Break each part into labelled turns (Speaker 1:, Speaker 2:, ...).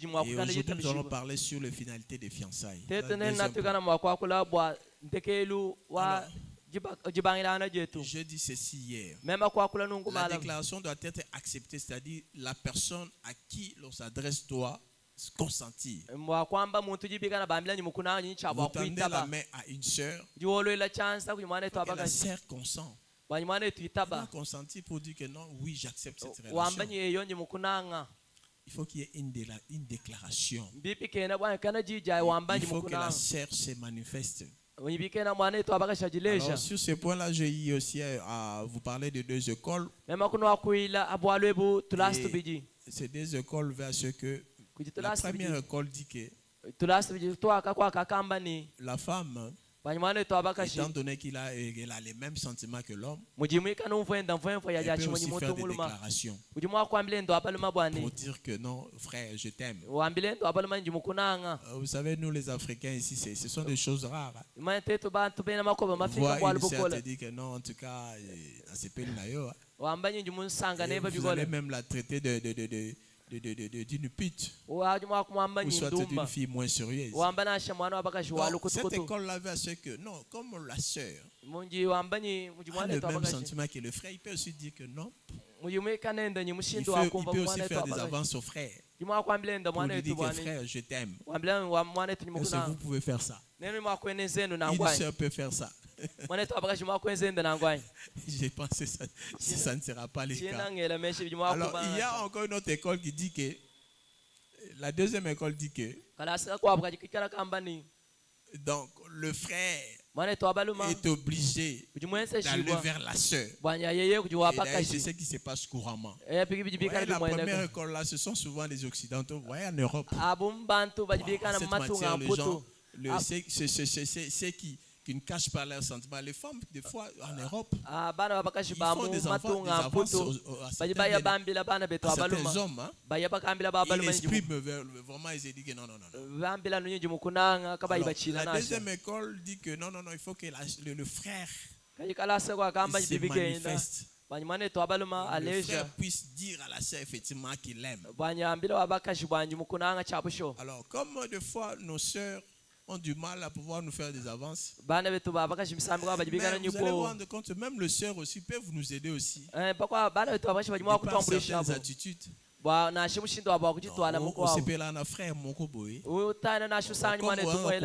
Speaker 1: Et aujourd'hui, nous allons parler sur les finalités des fiançailles. Je dis ceci hier. La déclaration doit être acceptée, c'est-à-dire la personne à qui l'on s'adresse doit consentir. Vous tendez la main à une sœur, la sœur consent. Elle doit consentir pour dire que non, oui, j'accepte cette relation. Il faut qu'il y ait une déclaration. Il faut que la sœur se manifeste. Alors, sur ce point-là, j'ai eu aussi à vous parler de deux écoles. Ces deux écoles vers ce que la première école dit que la femme, étant donné qu'elle a les mêmes sentiments que l'homme, elle peut aussi faire des déclarations pour dire que non, frère, je t'aime. Vous savez, nous les Africains ici, ce sont des choses rares. Voir une sœur te dire que non, en tout cas, c'est pas une naïo. Vous allez même la traiter d'une pute, ou soit d'une fille moins sérieuse. Donc, cette école-là veut dire que non, comme la sœur a le même sentiment que le frère, il peut aussi dire que non. Il peut aussi faire des avances au frère pour lui dire que frère, je t'aime. Est-ce que vous pouvez faire ça? Une sœur peut faire ça. J'ai pensé ça, si ça ne sera pas le cas. Alors, il y a encore une autre école qui dit que, la deuxième école dit que, donc le frère est obligé d'aller vers la sœur. Et c'est ce qui se passe couramment. Ouais, la première école là, ce sont souvent les Occidentaux. Vous voyez, en Europe, cette matière, les gens, c'est qui ne cachent pas leurs sentiments. Les femmes, des fois, en Europe, ils font des avances à certains hommes. Hein. Ils expriment vraiment, ils disent que non. Alors, la deuxième école dit que non, il faut que le frère se manifeste. Le frère puisse dire à la sœur effectivement qu'il l'aime. Alors, comme des fois nos sœurs ont du mal à pouvoir nous faire des avances, mais vous allez vous rendre compte, même le sœur aussi peut nous aider aussi. Par certaines attitudes. Osepela na frère moko boye. Comme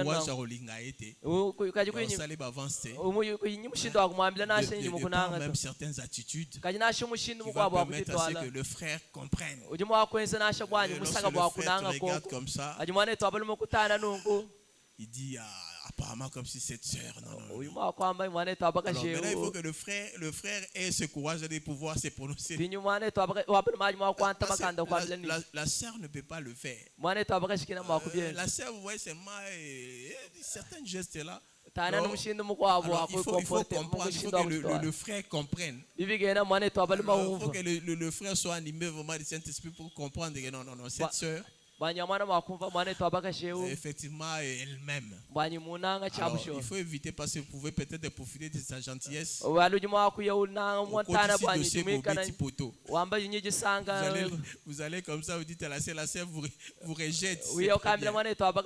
Speaker 1: courage à Rolinga été. Osale bavance. De par même certaines attitudes qui va permettre à ce que le frère comprenne. Lorsque le frère te regarde comme ça, il dit apparemment comme si cette sœur, non. Alors maintenant, il faut que le frère ait ce courage de pouvoir se prononcer. La sœur ne peut pas le faire. La sœur, vous voyez, c'est certains gestes là. Alors, il faut comprendre, il faut que le frère comprenne. Il faut que le frère soit animé vraiment du Saint-Esprit pour comprendre que non, cette sœur, effectivement, elle-même. Alors, il faut éviter parce que vous pouvez peut-être profiter de sa gentillesse. Au côté de ces petits poteaux. Vous allez comme ça, vous dites à la sœur vous rejette. Donc,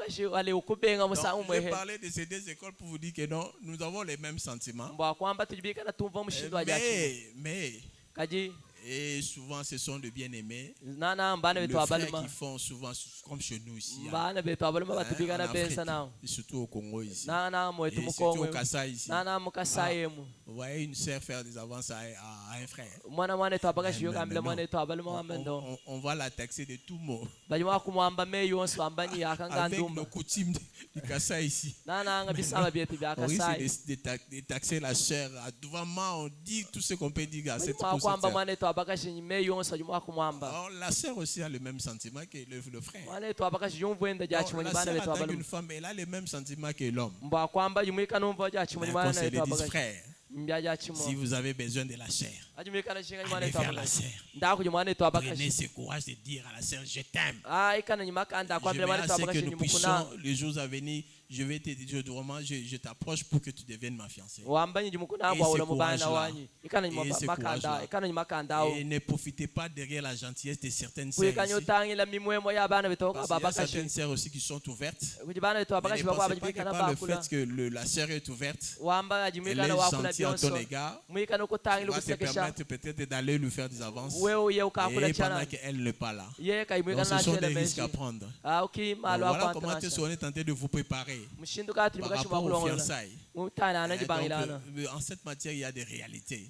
Speaker 1: je vais parler de ces deux écoles pour vous dire que non, nous avons les mêmes sentiments. Mais et souvent, ce sont de bien-aimés. Le frère qui font souvent, comme chez nous ici, en Afrique, et surtout au Congo ici, et surtout au Kassai ici. Vous voyez une sœur faire des avances à un frère. On va la taxer de tout mot. Avec nos coutumes du Kassai ici. On risque de taxer la sœur. Vraiment, on dit tout ce qu'on peut dire à cette sœur. Alors, la sœur aussi a le même sentiment que le frère. La sœur attaque une femme, elle a le même sentiment que l'homme. Mais quand c'est le frère, si vous avez besoin de la chair, Allez vers la sœur. Prenez ce courage de dire à la sœur, je t'aime. Je vais assez que nous puissions, les jours à venir, je vais te dire, vraiment, je t'approche pour que tu deviennes ma fiancée. Et ne profitez pas derrière la gentillesse de certaines sœurs ici. Parce qu'il y a certaines sœurs aussi qui sont ouvertes. Mais ne pensez pas que par le fait que la sœur est ouverte, elle est gentille à ton égard, tu vas te permettre peut-être d'aller lui faire des avances. Et pendant qu'elle n'est pas là. Donc ce sont des risques à prendre. Voilà comment on est tenté de vous préparer par rapport aux fiançailles. Donc, en cette matière, il y a des réalités.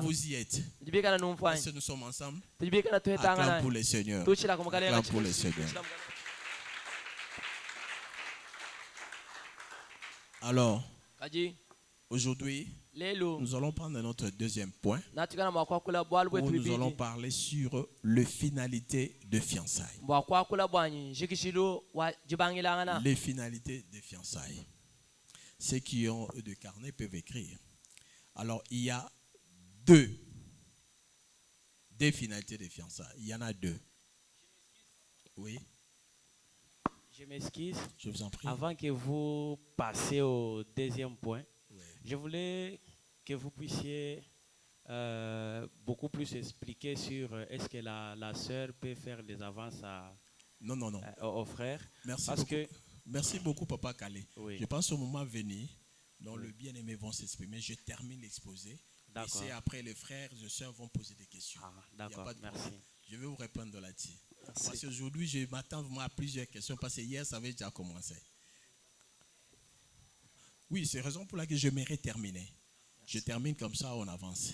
Speaker 1: Vous y êtes. Est-ce que nous sommes ensemble? Acclame pour le Seigneur. Acclame pour le Seigneur. Alors, aujourd'hui, nous allons prendre notre deuxième point où nous allons parler sur les finalités de fiançailles. Les finalités de fiançailles. Ceux qui ont de carnet peuvent écrire. Alors, il y a deux finalités de fiançailles. Il y en a deux. Oui.
Speaker 2: Je m'excuse.
Speaker 1: Je vous en prie.
Speaker 2: Avant que vous passiez au deuxième point, je voulais que vous puissiez beaucoup plus expliquer sur est-ce que la sœur peut faire des avances aux frères.
Speaker 1: Merci beaucoup. Merci beaucoup, Papa Calais. Oui. Je pense au moment venu, dont le bien-aimé vont s'exprimer. Je termine l'exposé. Et c'est après les frères et sœurs vont poser des questions.
Speaker 2: D'accord, merci.
Speaker 1: Je vais vous répondre là-dessus. Parce qu'aujourd'hui, je m'attends vraiment à plusieurs questions parce que hier, ça avait déjà commencé. Oui, c'est la raison pour laquelle je m'aimerais terminer. Merci. Je termine comme ça, on avance.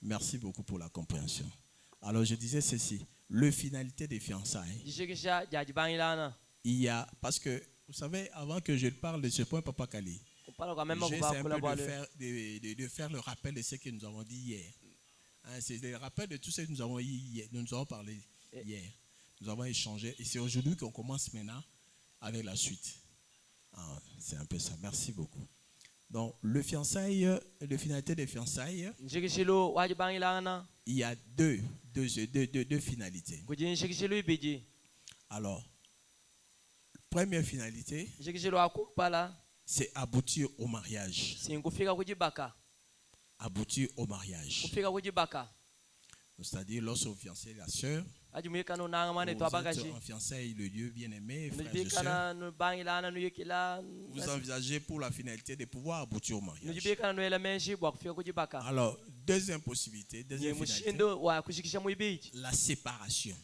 Speaker 1: Merci beaucoup pour la compréhension. Alors, je disais ceci. Le finalité des fiançailles. Il y a, parce que, vous savez, avant que je parle de ce point, Papa Kali, j'essaie un peu de faire le rappel de ce que nous avons dit hier. C'est le rappel de tout ce que nous avons dit hier. Nous avons parlé hier. Nous avons échangé. Et c'est aujourd'hui qu'on commence maintenant avec la suite. C'est un peu ça. Merci beaucoup. Donc, le finalité des fiançailles, il y a deux finalités. Alors, première finalité, c'est aboutir au mariage. Aboutir au mariage. C'est-à-dire, lorsque vous fiancez la sœur, vous êtes en fiançailles, le Dieu bien-aimé, frères et sœurs, vous envisagez pour la finalité de pouvoir aboutir au mariage. Alors, deuxième possibilité, la séparation.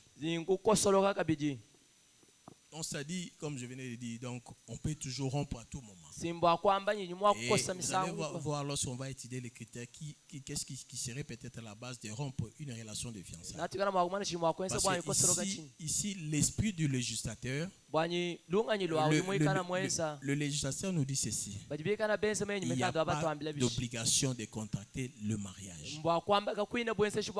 Speaker 1: On s'est dit, comme je venais de dire, donc on peut toujours rompre à tout moment. Et vous allez voir lorsqu'on va étudier les critères, qu'est-ce qui serait peut-être la base de rompre une relation de fiançailles. Parce que ici, l'esprit du législateur, le législateur nous dit ceci. Il n'y a pas d'obligation de contracter le mariage. Pas d'obligation.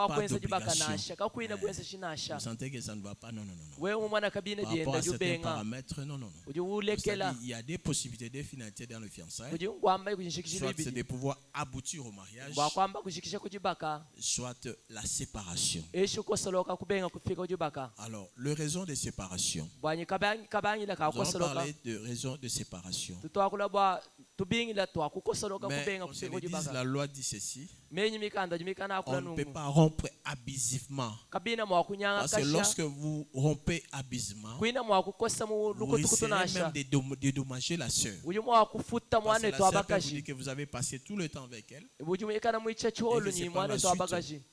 Speaker 1: Vous sentez que ça ne va pas? Non. Par rapport à certains paramètres, non. Il y a des possibilités, des finalités dans le fiançailles. Soit c'est de pouvoir aboutir au mariage, soit la séparation. Alors, les raisons de séparation. Nous allons parler de raisons de séparation. Mais la loi dit ceci. On ne peut pas rompre abusivement. Parce que lorsque vous rompez abusivement, vous risquez même de dédommager la sœur. Parce que la sœur peut vous dire que vous avez passé tout le temps avec elle.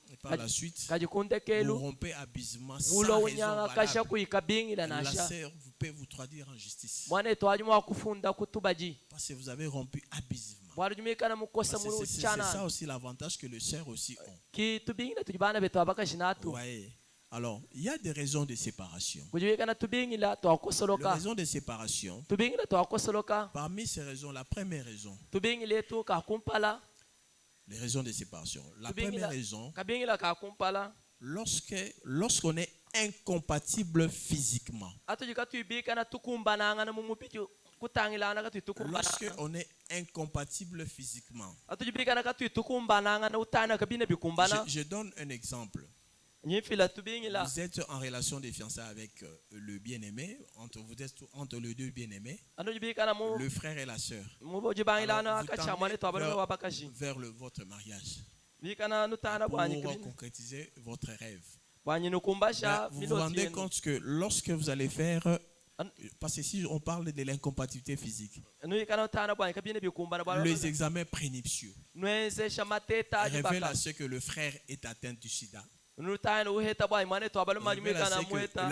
Speaker 1: Et par la suite, vous rompez abusivement sans raison valable. La sœur peut vous traduire en justice. Parce que vous avez rompu abusivement. C'est ça aussi l'avantage que les sœurs aussi ont. Ouais. Alors, il y a des raisons de séparation. Les raisons de séparation, parmi ces raisons, la première raison, les raisons de séparation. La première raison, lorsqu'on est incompatible physiquement. Lorsque on est incompatible physiquement. Je donne un exemple. Vous êtes en relation de fiançailles avec le bien-aimé, vous êtes entre les deux bien-aimés, le frère et la sœur. Alors, vous tendez vers votre mariage pour concrétiser votre rêve. Mais vous vous rendez compte que lorsque vous allez faire, parce que si on parle de l'incompatibilité physique, les examens prénuptiaux révèlent à ce que le frère est atteint du sida. La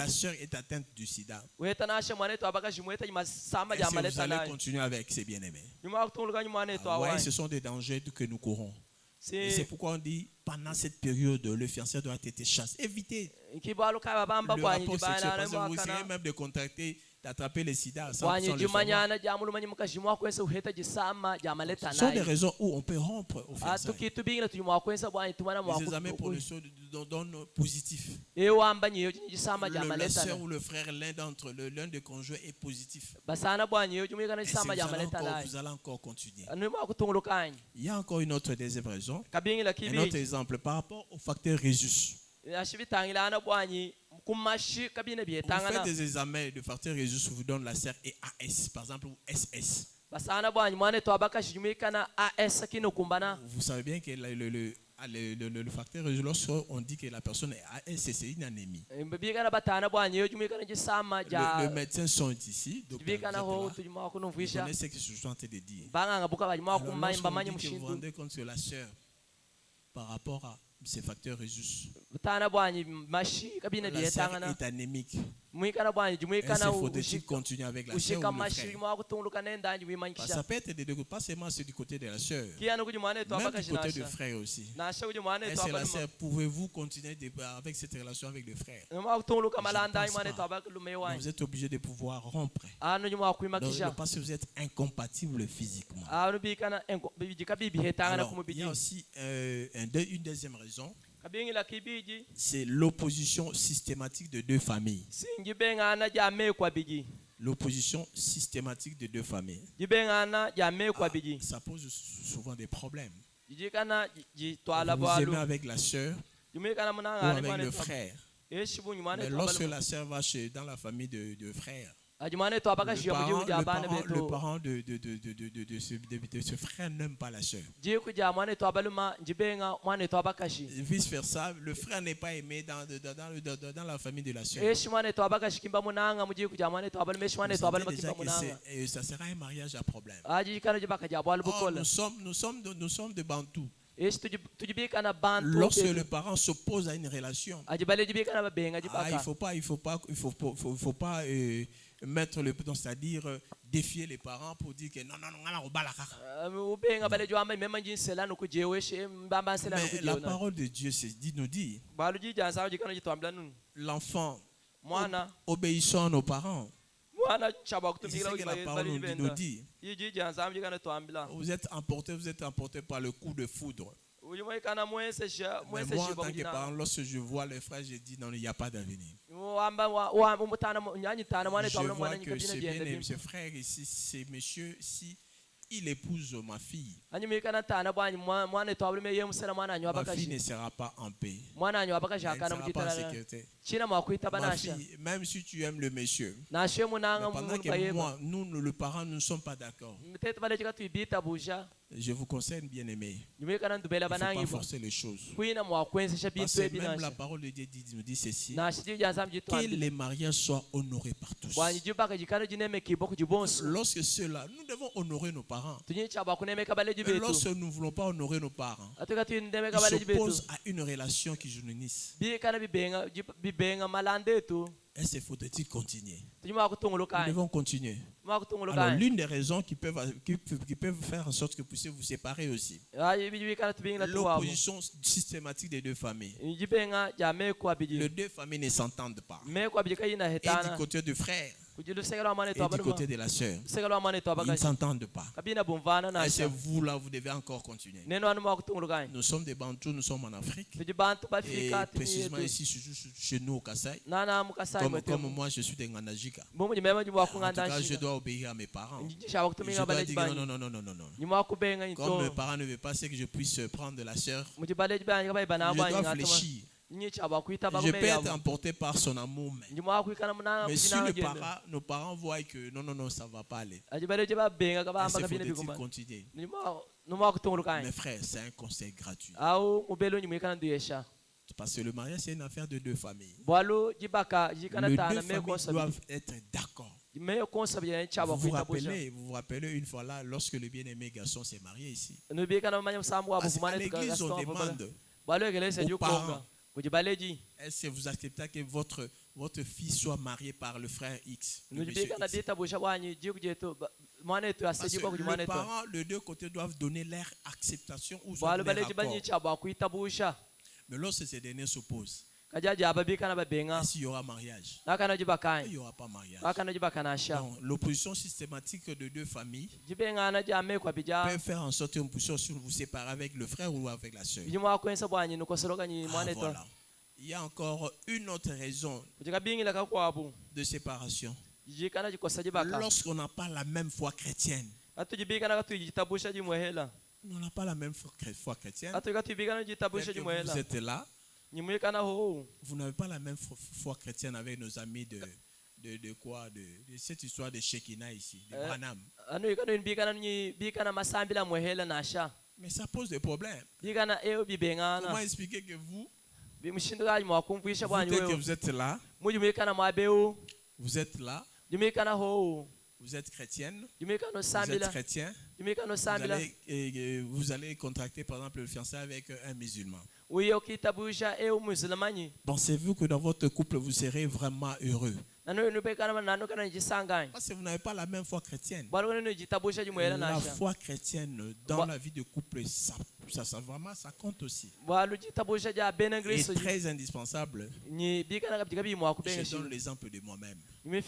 Speaker 1: sœur est atteinte du sida. Est-ce que vous allez continuer avec ces bien-aimés? Oui, ce sont des dangers que nous courons. Et c'est pourquoi on dit, pendant cette période, le fiancé doit être chassé. Évitez le rapport sexuel, parce que vous essayez même de contracter, d'attraper le sida sans le savoir. Ce sont des raisons où on peut rompre au fiançailles. Les examens pour le saut donnent positif. La sœur ou le frère, l'un des conjoints est positif. Et vous allez encore continuer. Il y a encore une autre deuxième raison. Un autre exemple par rapport au facteur Rhésus. Vous faites des examens de facteur Rhésus, vous donne la sœur et AS, par exemple, ou SS. Vous savez bien que le facteur Rhésus, lorsqu'on dit que la personne est AS, c'est une anémie. Le médecin sont ici, docteur, vous connaissez ce que je suis en train de dire. Alors, lorsqu'on dit que vous vous rendez compte que la sœur, par rapport à ces facteurs Rhésus, la sœur est anémique. Est-ce faut-il continuer avec la sœur ou le frère? Ça peut être pas seulement du côté de la sœur, même du côté du frère aussi. Est-ce que la sœur, pouvez-vous continuer avec cette relation avec le frère? Vous êtes obligé de pouvoir rompre. Donc, parce que vous êtes incompatible physiquement. Alors, il y a aussi une deuxième raison. C'est l'opposition systématique de deux familles. L'opposition systématique de deux familles. Ça pose souvent des problèmes. Vous aimez avec la sœur ou avec le frère. Mais lorsque la sœur va dans la famille de frère, le parent de ce frère n'aime pas la sœur. Vice versa, le frère n'est pas aimé dans la famille de la sœur. Ça sera un mariage à problème. Or, nous sommes de Bantous. Lorsque le parent s'oppose à une relation, il faut pas mettre le bouton, c'est-à-dire défier les parents pour dire que non. Mais la parole de Dieu nous dit, l'enfant obéissant à nos parents. C'est ce que la parole nous dit. Vous êtes emporté par le coup de foudre. Mais moi, en tant que parent, lorsque je vois les frères, je dis non, il n'y a pas d'avenir. Je vois que ce frère ici, ce monsieur, si il épouse ma fille, ma fille ne sera pas en paix. Elle ne sera pas en sécurité. Ma fille, même si tu aimes le monsieur, mais pendant que moi, nous, le parent, nous ne sommes pas d'accord. Je vous conseille, bien aimé, il ne faut pas forcer les choses. Parce que même la parole de Dieu nous dit ceci, que les mariages soient honorés par tous. Lorsque cela, nous devons honorer nos parents. Et lorsque nous ne voulons pas honorer nos parents, ils s'opposent à une relation qui jeunisse. Est-ce qu'il faut-il continuer? Nous devons continuer. Alors, l'une des raisons qui peuvent faire en sorte que vous puissiez vous séparer aussi, l'opposition systématique des deux familles. Les deux familles ne s'entendent pas. Et du côté du frère, Et du côté de la sœur, ils ne s'entendent pas. Et c'est vous là, vous devez encore continuer. Nous sommes des Bantous, nous sommes en Afrique. Et précisément ici, chez nous au Kasaï. Comme moi, je suis des Nganajika. En tout cas, je dois obéir à mes parents. Je dois dire non, non, non, non, non, non. Comme mes parents ne veulent pas que je puisse prendre la sœur, je dois fléchir. Je peux être emporté par son amour, mais si nos parents voient que non, non, non, ça ne va pas aller, faut-il continuer? Mes frères, c'est un conseil gratuit. Parce que le mariage, c'est une affaire de deux familles. Les deux familles doivent être d'accord. Vous vous rappelez une fois là, lorsque le bien-aimé garçon s'est marié ici. Parce qu'à l'église, on demande aux parents, est-ce que vous acceptez que votre fils soit marié par le frère X, le monsieur X? Parce que les parents, les deux côtés doivent donner leur acceptation ou leur accord. Mais lorsque ces derniers s'opposent, s'il y aura mariage, il n'y aura pas mariage. Donc, l'opposition systématique de deux familles peut faire en sorte qu'une position sur vous séparer avec le frère ou avec la sœur. Voilà. Il y a encore une autre raison de séparation. Lorsqu'on n'a pas la même foi chrétienne. On n'a pas la même foi chrétienne. Vous êtes là. Vous n'avez pas la même foi chrétienne avec nos amis de cette histoire de Shekinah ici, de Branham. Mais ça pose des problèmes. Comment expliquer que vous êtes là, vous êtes là, vous êtes chrétienne, vous êtes chrétien, vous allez contracter par exemple le fiançailles avec un musulman. Pensez-vous que dans votre couple vous serez vraiment heureux? Parce que vous n'avez pas la même foi chrétienne. La foi chrétienne dans la vie de couple, ça vraiment, ça compte aussi. Et très indispensable. Je donne l'exemple de moi-même. Vous me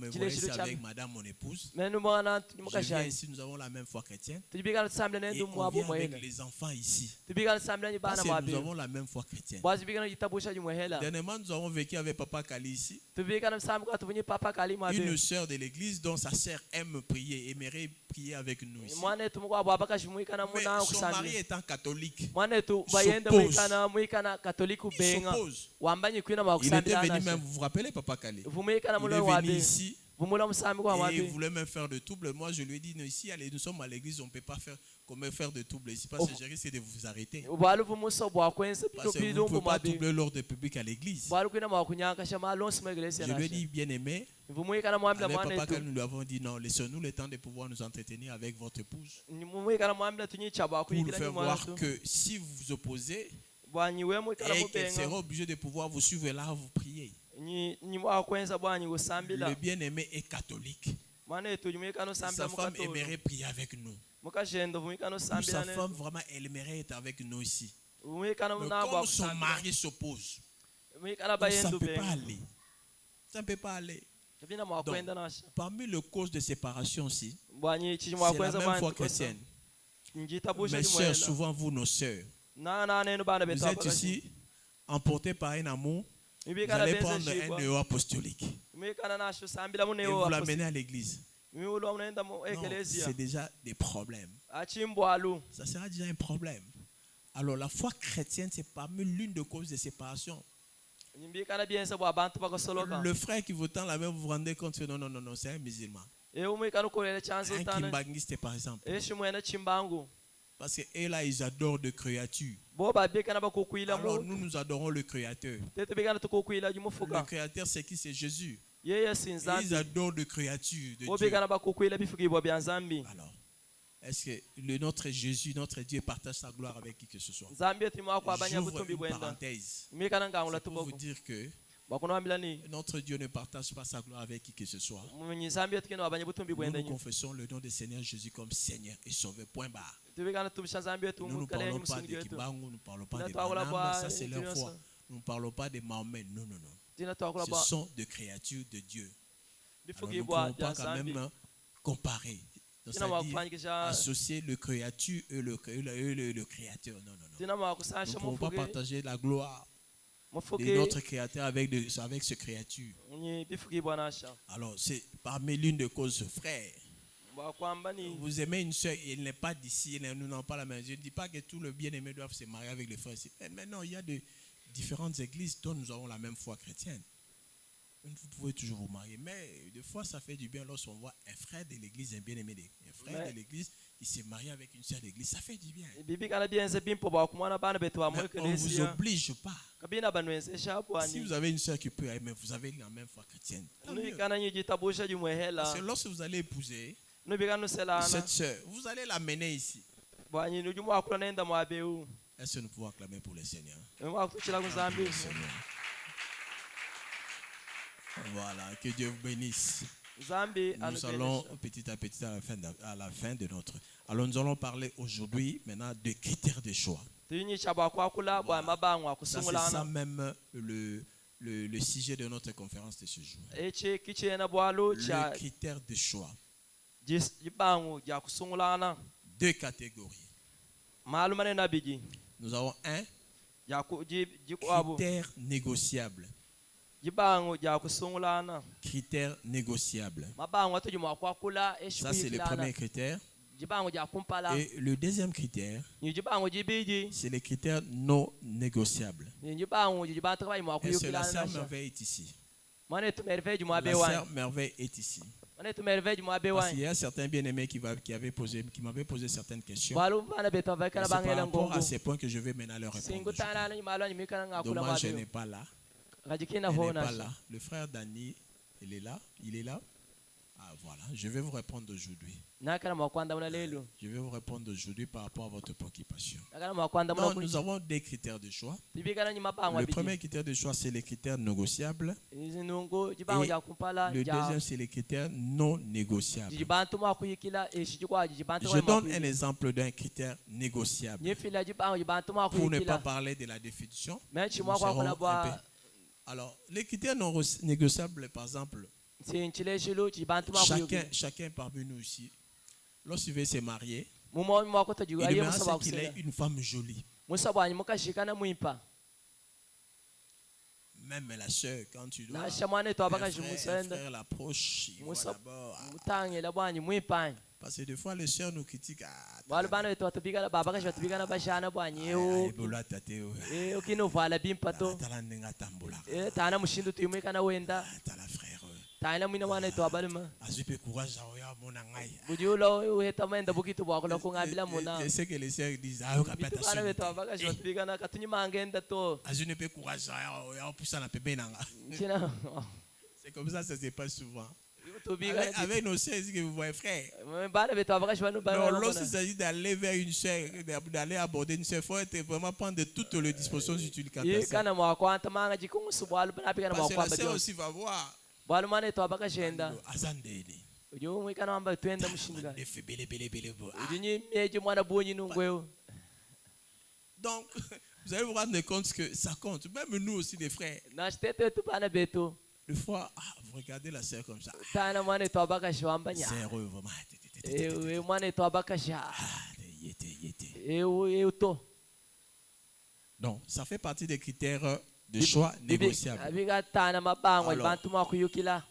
Speaker 1: voyez ici avec madame, mon épouse. Je viens ici, nous avons la même foi chrétienne. Et on vient avec les enfants ici. Parce que nous avons la même foi chrétienne. Dernièrement, nous avons vécu avec Papa Kali ici. Une sœur de l'église dont sa sœur aime prier, aimerait prier avec nous ici. Mais son mari étant catholique, s'oppose. Il était venu même, vous vous rappelez Papa Kali? Il est venu ici. Et il voulait même faire de double. Moi, je lui ai dit, non, ici, allez, nous sommes à l'église, on ne peut pas faire de double ici. Parce que je risque de vous arrêter. Parce que vous ne pouvez pas doubler l'ordre public à l'église. Je lui ai dit, bien aimé, avec Papa, quand nous lui avons dit, non, laissez-nous le temps de pouvoir nous entretenir avec votre épouse. Pour lui faire voir que si vous vous opposez, et qu'elle sera obligée de pouvoir vous suivre là, vous priez. Le bien-aimé est catholique. Sa femme aimerait prier avec nous. Sa femme vraiment aimerait être avec nous ici. Mais comme son mari s'oppose, ça ne peut pas aller. Ça ne peut pas aller. Donc, parmi les causes de séparation aussi, c'est la même foi chrétienne. Mes soeurs, souvent vous, nos soeurs, vous êtes ici emportés par un amour. Vous allez prendre un néo apostolique et vous l'amenez à l'église. C'est déjà des problèmes. Ça sera déjà un problème. Alors la foi chrétienne, c'est parmi l'une des causes de séparation. Le frère qui vous tend la main, vous vous rendez compte que non, non, non, non, c'est un musulman. Un kimbangiste par exemple. Parce que là, ils adorent des créatures. Alors nous, nous adorons le Créateur. Le Créateur, c'est qui? C'est Jésus. Et ils adorent des créatures de Dieu. Alors, est-ce que notre Jésus, notre Dieu, partage sa gloire avec qui que ce soit? J'ouvre une parenthèse. C'est pour vous dire que notre Dieu ne partage pas sa gloire avec qui que ce soit. Nous nous confessons le nom du Seigneur Jésus comme Seigneur et Sauveur. Point barre. Nous ne parlons pas de Kibangu, nous ne parlons pas de Branham, ça c'est leur foi. Nous ne parlons pas de Mahomet, non, non, non. Ce sont des créatures de Dieu. Alors, nous ne pouvons pas quand même comparer. C'est-à-dire associer le créature et le créateur. Non. Nous ne pouvons pas partager la gloire de notre créateur avec ce créature. Alors, c'est parmi l'une des causes, frère. Vous aimez une soeur et elle n'est pas d'ici, nous n'avons pas la même. Je ne dis pas que tous les bien-aimés doivent se marier avec les frères. Mais non, il y a de différentes églises dont nous avons la même foi chrétienne. Vous pouvez toujours vous marier, mais des fois ça fait du bien lorsqu'on voit un frère de l'église, un bien-aimé un frère de l'église qui s'est marié avec une sœur d'église, ça fait du bien. Mais on ne vous oblige pas. Si vous avez une sœur qui peut aimer, vous avez la même foi chrétienne. Parce que lorsque vous allez épouser cette sœur, vous allez l'amener ici. Est-ce que nous pouvons acclamer pour le Seigneur? Voilà, que Dieu vous bénisse. Nous allons petit à petit à la fin de notre. Alors nous allons parler aujourd'hui maintenant de critères de choix. Voilà. Ça, c'est ça même le sujet de notre conférence de ce jour. Le critère de choix. Deux catégories. Nous avons un critère négociable. Critère négociable. Ça, c'est le premier critère. Et le deuxième critère, c'est les critères non négociables. Est-ce que la sœur Merveille est ici? La sœur Merveille est ici. Parce qu'il y a certains bien-aimés qui m'avaient posé certaines questions. C'est par rapport à ces points que je vais maintenant leur répondre. Dommage, je n'ai pas là. Elle n'est pas là. Le frère Dani, il est là. Ah, voilà. Je vais vous répondre aujourd'hui. Je vais vous répondre aujourd'hui par rapport à votre préoccupation. Non, nous avons des critères de choix. Le premier critère de choix, c'est les critères négociables. Et le deuxième, c'est les critères non négociables. Je donne un exemple d'un critère négociable. Pour ne pas parler de la définition, alors, les critères non négociables, par exemple, chacun parmi nous ici, lorsqu'il veut se marier, il demande qu'il ait une femme jolie. Même la soeur, quand tu dois, un frère l'approche, il voit d'abord. Parce que des fois, les soeurs nous critiquent. Je sais que les sœurs disent c'est comme ça se passe souvent. Avec nos sœurs que vous voyez, frère. Lorsqu'il s'agit d'aller vers une sœur, d'aller aborder une sœur, il faut vraiment prendre toutes les dispositions utiles. Parce que la sœur aussi va voir. Donc, vous allez vous rendre compte que ça compte. Même nous aussi, les frères. Des fois, vous regardez la sœur comme ça. C'est heureux, vraiment. Donc, ça fait partie des critères de choix négociables. Alors,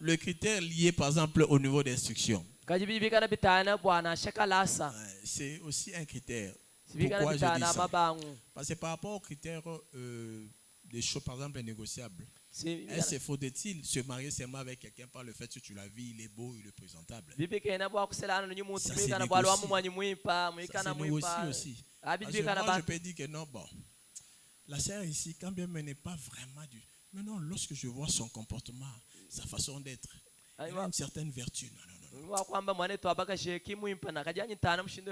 Speaker 1: le critère lié, par exemple, au niveau d'instruction. C'est aussi un critère. Pourquoi je dis ça? Parce que par rapport aux critères des choix, par exemple, négociables, est-ce faut-il se marier seulement avec quelqu'un par le fait que tu l'as vu, il est beau, il est présentable? Ça se négocie aussi. Parce que moi, je peux dire que non, bon, la sœur ici, quand bien elle n'est pas vraiment du... Mais non, lorsque je vois son comportement, sa façon d'être, elle a une certaine vertu. Non.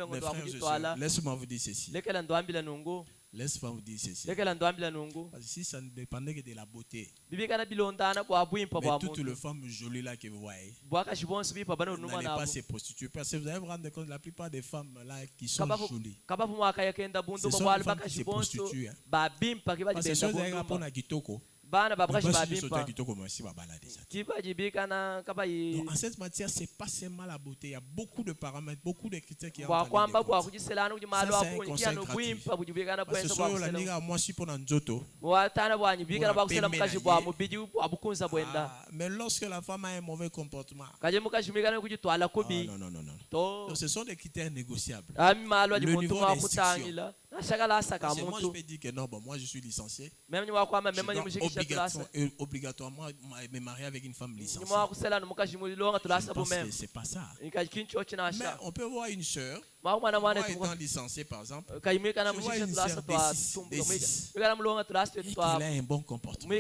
Speaker 1: Mes frères et sœurs, laisse-moi vous dire ceci. Laisse-moi vous dire ceci. Parce que si ça ne dépendait que de la beauté, mais toutes les femmes jolies là que vous voyez, n'allez pas se prostituer. Parce que vous allez vous rendre compte, la plupart des femmes là qui sont jolies, ce sont les femmes qui se prostituent. Parce que si vous avez rapport à Kitoko, Donc, en cette matière, c'est pas seulement la beauté. Il y a beaucoup de paramètres, beaucoup de critères qui entrent en ligne de compte. Ça, c'est un conseil gratuit. Parce que soyo la niga moi si pour nzoto. Mais lorsque la femme a un mauvais comportement, non. Donc, ce sont des critères négociables. Le niveau d'instruction. Moi, je peux dire que non, bon, moi je suis licencié. Je dois obligatoirement me marier avec une femme licenciée. Je pense que c'est pas ça. Mais on peut voir une sœur, moi étant licencié par exemple, je vois une sœur D6, et qu'il a un bon comportement.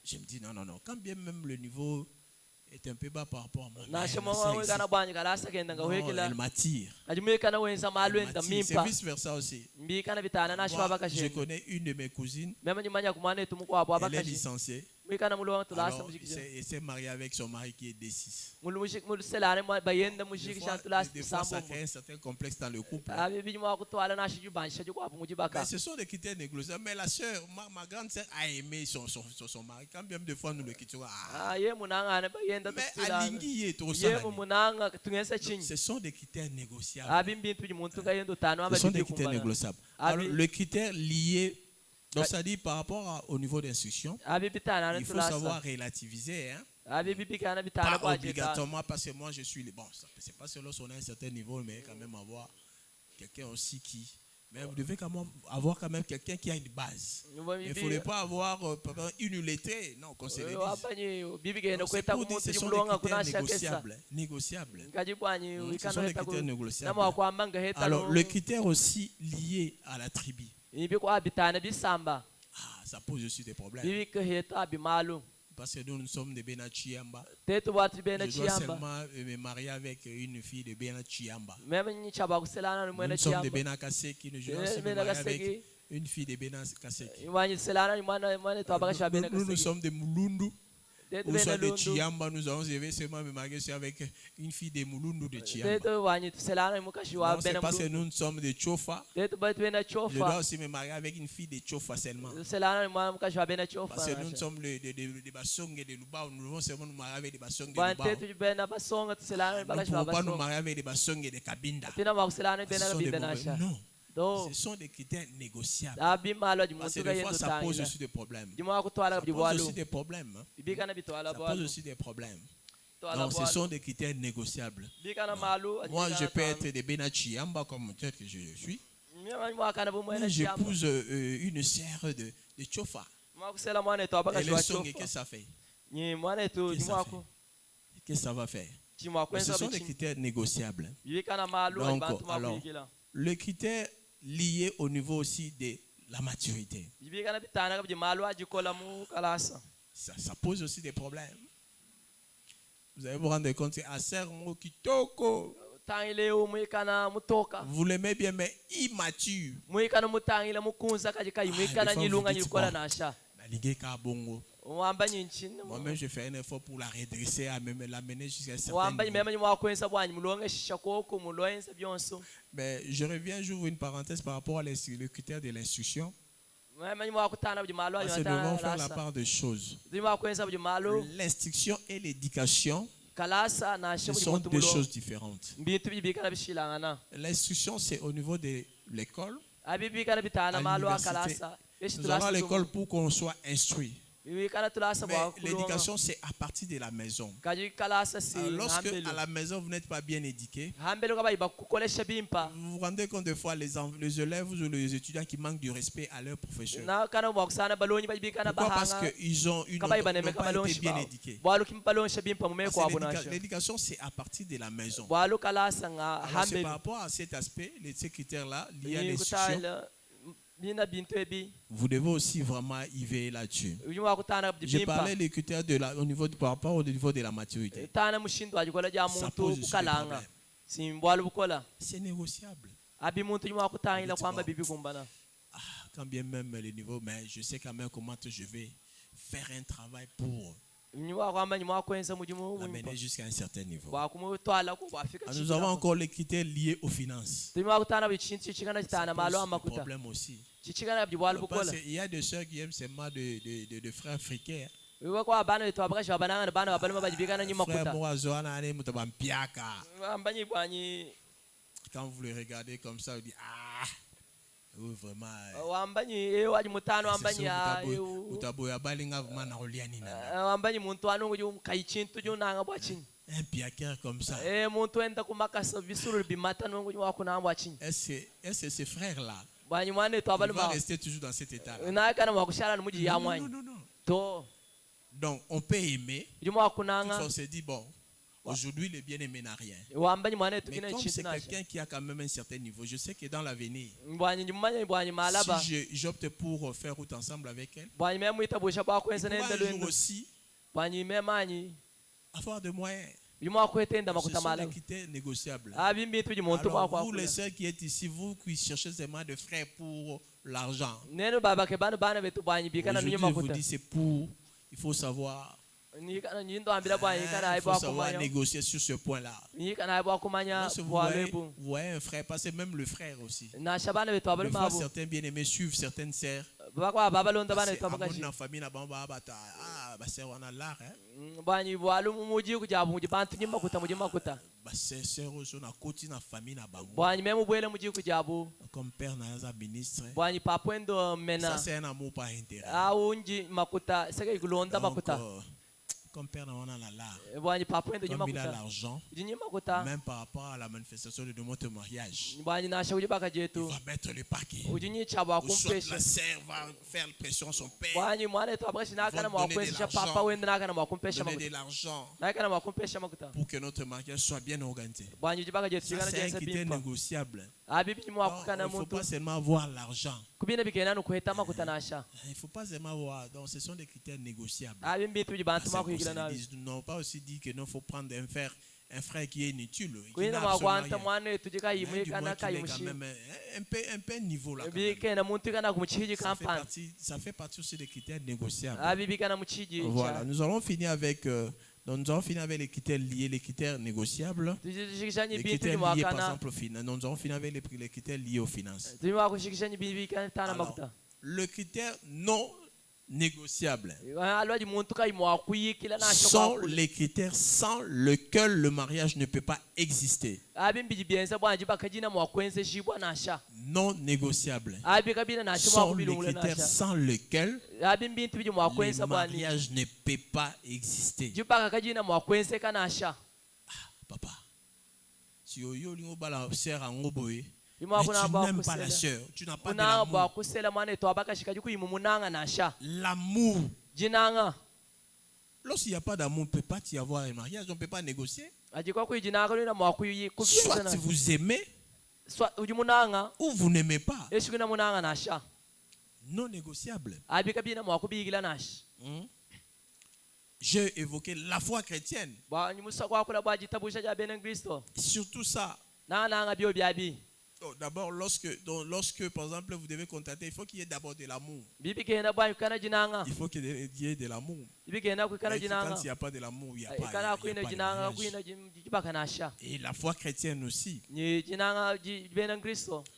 Speaker 1: Je me dis non, quand bien même le niveau est un peu bas par rapport à moi, elle m'attire. C'est vice versa aussi. Moi, je connais une de mes cousines, elle est licenciée. Alors, elle s'est mariée avec son mari qui est D6. Des fois, ça crée un certain complexe dans le couple. Mais ce sont des critères négociables. Mais la soeur, ma grande sœur a aimé son mari. Quand bien de fois nous le quittons. Mais Alingi est au sein. Ce sont des critères négociables. Ce sont des critères négociables. Alors, le critère lié. Donc ça dit par rapport au niveau d'instruction, il faut savoir relativiser. Pas obligatoirement parce que moi je suis... Bon, c'est pas seulement si on a un certain niveau, mais quand même avoir quelqu'un aussi qui... Mais vous devez quand même avoir quand même quelqu'un qui a une base. Il ne faudrait pas avoir une lettrée, non, qu'on se le dise. C'est pour dire ce sont des critères négociables. Ce sont des critères négociables. Alors le critère aussi lié à la tribu. Ça pose aussi des problèmes. Parce que nous sommes de Benachiamba. Je dois seulement me marier avec une fille de Benachiamba. Nous sommes de Benakaseki. Je dois se marier avec une fille de Benakaseki. Nous sommes de Mulundu. Ou soit de Chiamba, nous avons seulement me marier avec une fille de Mulundu de Chiamba. C'est parce que nous sommes de Chofa. Je dois aussi me marier avec une fille de Chofa seulement. Parce que nous sommes de Basong et de Lubao. Nous devons seulement nous marier avec des Basong et de Lubao. Nous ne pouvons pas nous marier avec des Basong et de Kabinda. Non. Ce sont des critères négociables. Parce que des fois, ça pose aussi des problèmes. Ça pose aussi des problèmes. Ça pose aussi des problèmes. Donc, ce sont des critères négociables. Moi, je peux être de Benachiamba comme peut-être que je le suis. Mais j'épouse une sœur de Chofa. Et le son, qu'est-ce que ça fait? Qu'est-ce que ça va faire? Ce sont des critères négociables. Donc, alors, le critère lié au niveau aussi de la maturité. Ça pose aussi des problèmes. Vous allez vous rendre compte que Aser Kitoko, vous l'aimez bien, mais immature. Moi-même, je fais un effort pour la redresser, à même l'amener jusqu'à un certain niveau. Mais je reviens, j'ouvre une parenthèse par rapport à le critère de l'instruction. Parce que nous devons faire la part des choses. L'instruction et l'éducation, ce sont deux choses différentes. L'instruction, c'est au niveau de l'école. À l'université, nous allons à l'école pour qu'on soit instruit. Mais l'éducation, c'est à partir de la maison. Lorsque à la maison, vous n'êtes pas bien éduqué, vous vous rendez compte des fois les élèves ou les étudiants qui manquent du respect à leur professeur. Pourquoi? Parce qu'ils n'ont pas été bien éduqués. L'éducation, c'est à partir de la maison. Alors, c'est par rapport à cet aspect, ces critères-là, liés à l'instruction. Vous devez aussi vraiment y veiller là-dessus. J'ai parlé des critères par rapport au niveau de la maturité. Ça pose aussi des problèmes. C'est négociable. Quand bien même les niveaux, mais je sais quand même comment je vais faire un travail pour l'amener jusqu'à un certain niveau. Nous avons encore les critères liés aux finances. C'est un problème aussi. Parce qu'il y a des sœurs qui aiment seulement de frères africains. Quand vous le regardez comme ça, vous dites ah, oui, vraiment. Un piaqueur comme ça. Est-ce que ces frères-là vont rester toujours dans cet état? Non. Donc, on peut aimer. On se dit, bon, aujourd'hui, le bien-aimé n'a rien. Mais comme c'est quelqu'un qui a quand même un certain niveau, je sais que dans l'avenir, si j'opte pour faire route ensemble avec elle, il pourra un jour aussi avoir de moyens. Ce sont des critères négociables. Alors, vous, les sœurs qui êtes ici, vous qui cherchez seulement des frères pour l'argent, aujourd'hui, je vous dis, c'est pour, il faut savoir négocier sur ce point-là. Vous voyez un frère, parce que même le frère aussi. Des fois, certains bien-aimés suivent certaines sœurs. Comme père n'a ministre, ça c'est un amour par intérêt. Comme père on a comme il a l'argent, même par rapport à la manifestation de notre mariage, il va mettre le paquet. Ou soit la sœur va faire pression à son père, donner de l'argent pour que notre mariage soit bien organisé. Ça, c'est un critère négociable. Il ne faut pas seulement avoir l'argent. Il ne faut pas seulement avoir. Donc, ce sont des critères négociables. Ils n'ont pas aussi dit qu'il faut prendre un frère qui est inutile. Qui n'a absolument rien. Quand même un peu niveau là. Ça fait partie aussi des critères négociables. Voilà, nous allons finir avec les critères liés, les critères négociables. Les critères liés, par exemple, aux finances. Nous allons finir avec les critères liés aux finances. Alors, le critère non négociable sont les critères sans lesquels le mariage ne peut pas exister. Non négociables sont les critères sans lesquels le mariage ne peut pas exister. Papa, si mais tu n'aimes pas la sœur, tu n'as pas de l'amour. L'amour. Lorsqu'il n'y a pas d'amour, on ne peut pas y avoir un mariage, on ne peut pas négocier. Soit vous aimez, ou vous n'aimez pas. Non négociable. J'ai évoqué la foi chrétienne. Surtout ça. D'abord, lorsque, par exemple, vous devez contacter, il faut qu'il y ait d'abord de l'amour. Il faut qu'il y ait de l'amour. Quand il n'y a pas de l'amour, il n'y a pas de mariage. Et la foi chrétienne aussi.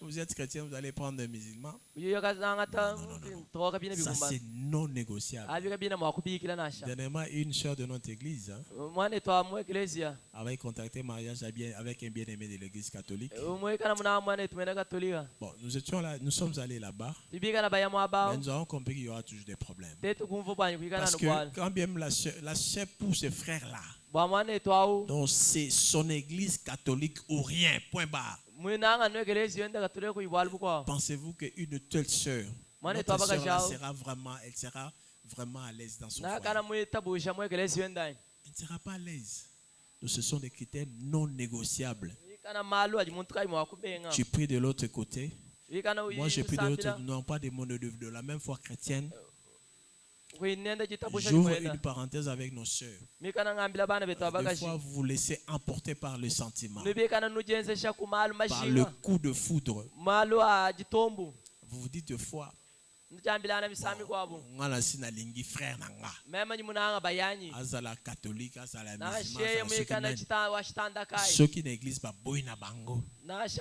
Speaker 1: Vous êtes chrétien, vous allez prendre des musulmans. Non. Ça, c'est non négociable. Dernièrement, une sœur de notre église avait contacté mariage avec un bien-aimé de l'église catholique. Bon, nous étions là, nous sommes allés là-bas. Mais nous avons compris qu'il y aura toujours des problèmes. Parce que quand bien la sœur pour ce frère-là, donc c'est son église catholique ou rien, point barre. Pensez-vous qu'une telle sœur, notre sœur sera vraiment à l'aise dans son foyer? Elle ne sera pas à l'aise. Donc ce sont des critères non négociables. Tu pries de l'autre côté. Moi, je prie de l'autre, non pas de la même foi chrétienne. J'ouvre une parenthèse avec nos sœurs. Des fois, vous vous laissez emporter par le sentiment, par le coup de foudre. Vous vous dites des fois, ngala sina lingi frère nanga azala catholique azala musulman ceux qui n'église pas boina bango parce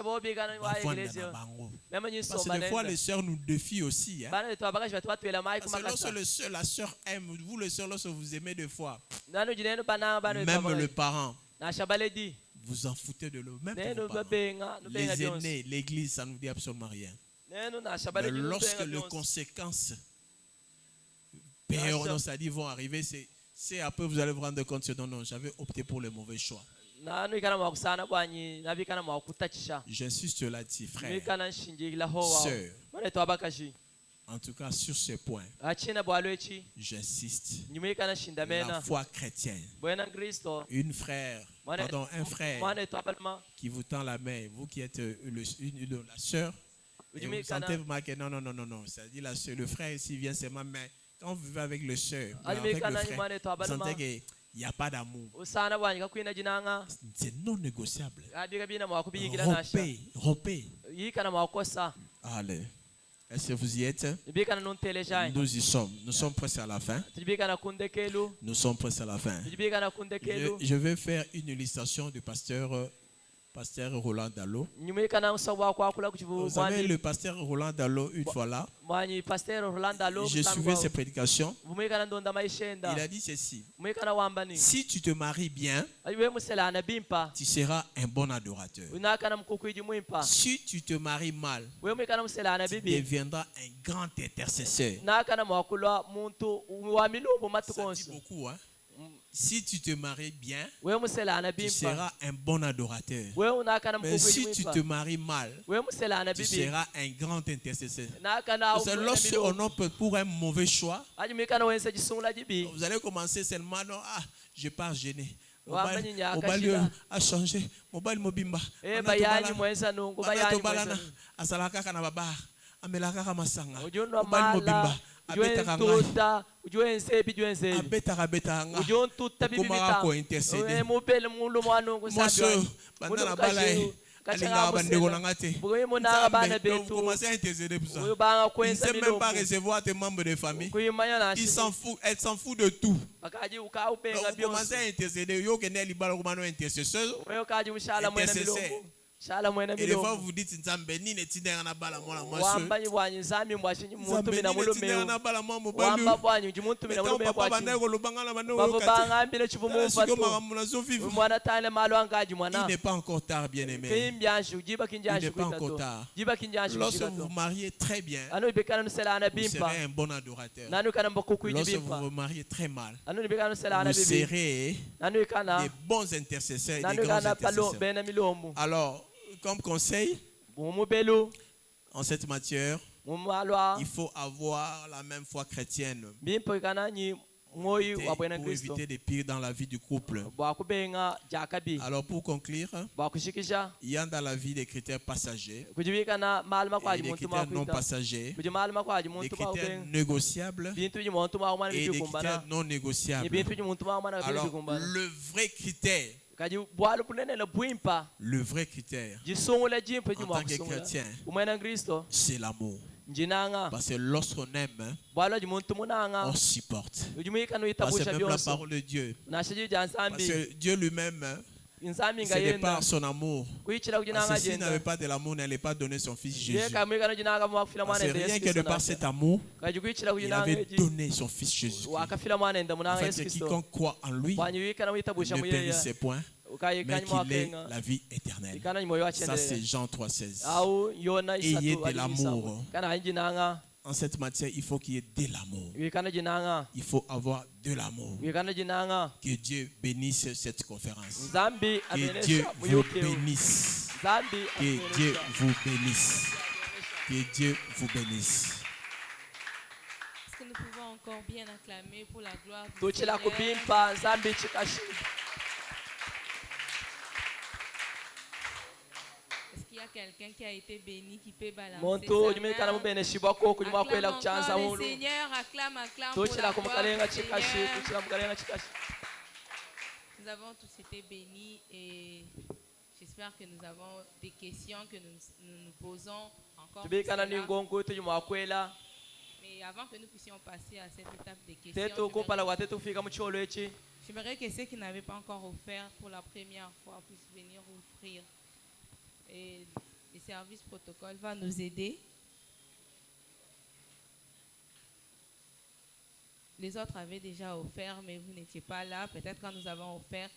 Speaker 1: que des fois les sœurs nous défient aussi, hein? Parce que lorsque la sœur aime, vous le sœur, lorsque vous aimez des fois, même le parent, vous en foutez de l'eau. Même les aînés, l'église, ça ne nous dit absolument rien. Mais lorsque les conséquences vont arriver, c'est après vous allez vous rendre compte que non, j'avais opté pour le mauvais choix. J'insiste là-dessus, frère, sœur. En tout cas, sur ce point, j'insiste. La foi chrétienne. Un frère qui vous tend la main, vous qui êtes la sœur, et vous sentez que non. C'est-à-dire le frère ici vient seulement, mais quand vous vivez avec le sœur, avec le frère, vous sentez qu'il n'y a pas d'amour. C'est non négociable. Rompez. Allez. Est-ce que vous y êtes? Nous y sommes. Nous sommes presque à la fin. Nous sommes presque à la fin. Je vais faire une illustration du pasteur Roland Dallot. Vous savez, le pasteur Roland Dallot, une fois là, je suivais ses prédications. Il a dit ceci: si tu te maries bien, tu seras un bon adorateur. Si tu te maries mal, tu deviendras un grand intercesseur. Ça dit beaucoup, hein? Si tu te maries bien, tu seras un bon adorateur. Mais si tu te maries mal, tu seras un grand intercesseur. Lorsqu'on opte pour un mauvais choix, vous allez commencer seulement, non, je pars gêner. Mobile a changé. Mobile mobimba. Amelaka masanga. Mobile mobimba. Abetaka ko intercéder. Moi seul, bandana balaye. Vous commencez à intercéder pour ça. Il ne sait même pas recevoir tes membres de famille. Elle s'en fout de tout. Vous commencez à intercéder. Intercesseur. Et des fois vous dites Nzambe ni netindera na bala mwana mwasi. Nzambe ni netindera na bala mwana mobali. Papa banda ko lobanga na banda ko kati. Il n'est pas encore tard, bien aimé. Il n'est pas encore tard. Lorsque vous vous mariez très bien, vous serez un bon adorateur. Lorsque vous vous mariez très mal, vous serez des bons intercesseurs et des grands intercesseurs. Alors, comme conseil, en cette matière, il faut avoir la même foi chrétienne pour éviter des pires dans la vie du couple. Alors pour conclure, il y a dans la vie des critères passagers et des critères non passagers, des critères négociables et des critères non négociables. Alors le vrai critère, en tant que chrétien, c'est l'amour. Parce que lorsqu'on aime, on supporte. Parce que même la parole de Dieu, parce que Dieu lui-même, c'est par son amour. Parce que s'il n'avait pas de l'amour, il n'allait pas donner son fils Jésus. Parce que rien que de par cet amour, il avait donné son fils Jésus. En fait, quiconque croit en lui ne périsse point, mais qu'il ait la vie éternelle. Ça, c'est Jean 3,16. Ayez de l'amour. En cette matière, il faut qu'il y ait de l'amour. Il faut avoir de l'amour. Que Dieu bénisse cette conférence. Que Dieu vous bénisse. Que Dieu vous bénisse. Que Dieu vous bénisse.
Speaker 3: Est-ce que nous pouvons encore bien acclamer pour la gloire du Seigneur? Il y a quelqu'un qui a été béni qui peut balancer sa main. Acclame encore le Seigneur, acclame pour la gloire du Seigneur. Nous avons tous été bénis et j'espère que nous avons des questions que nous nous posons encore. Mais avant que nous puissions passer à cette étape des questions, j'aimerais que ceux qui n'avaient pas encore offert pour la première fois puissent venir offrir. Et le service protocole va nous aider. Les autres avaient déjà offert, mais vous n'étiez pas là. Peut-être quand nous avons offert,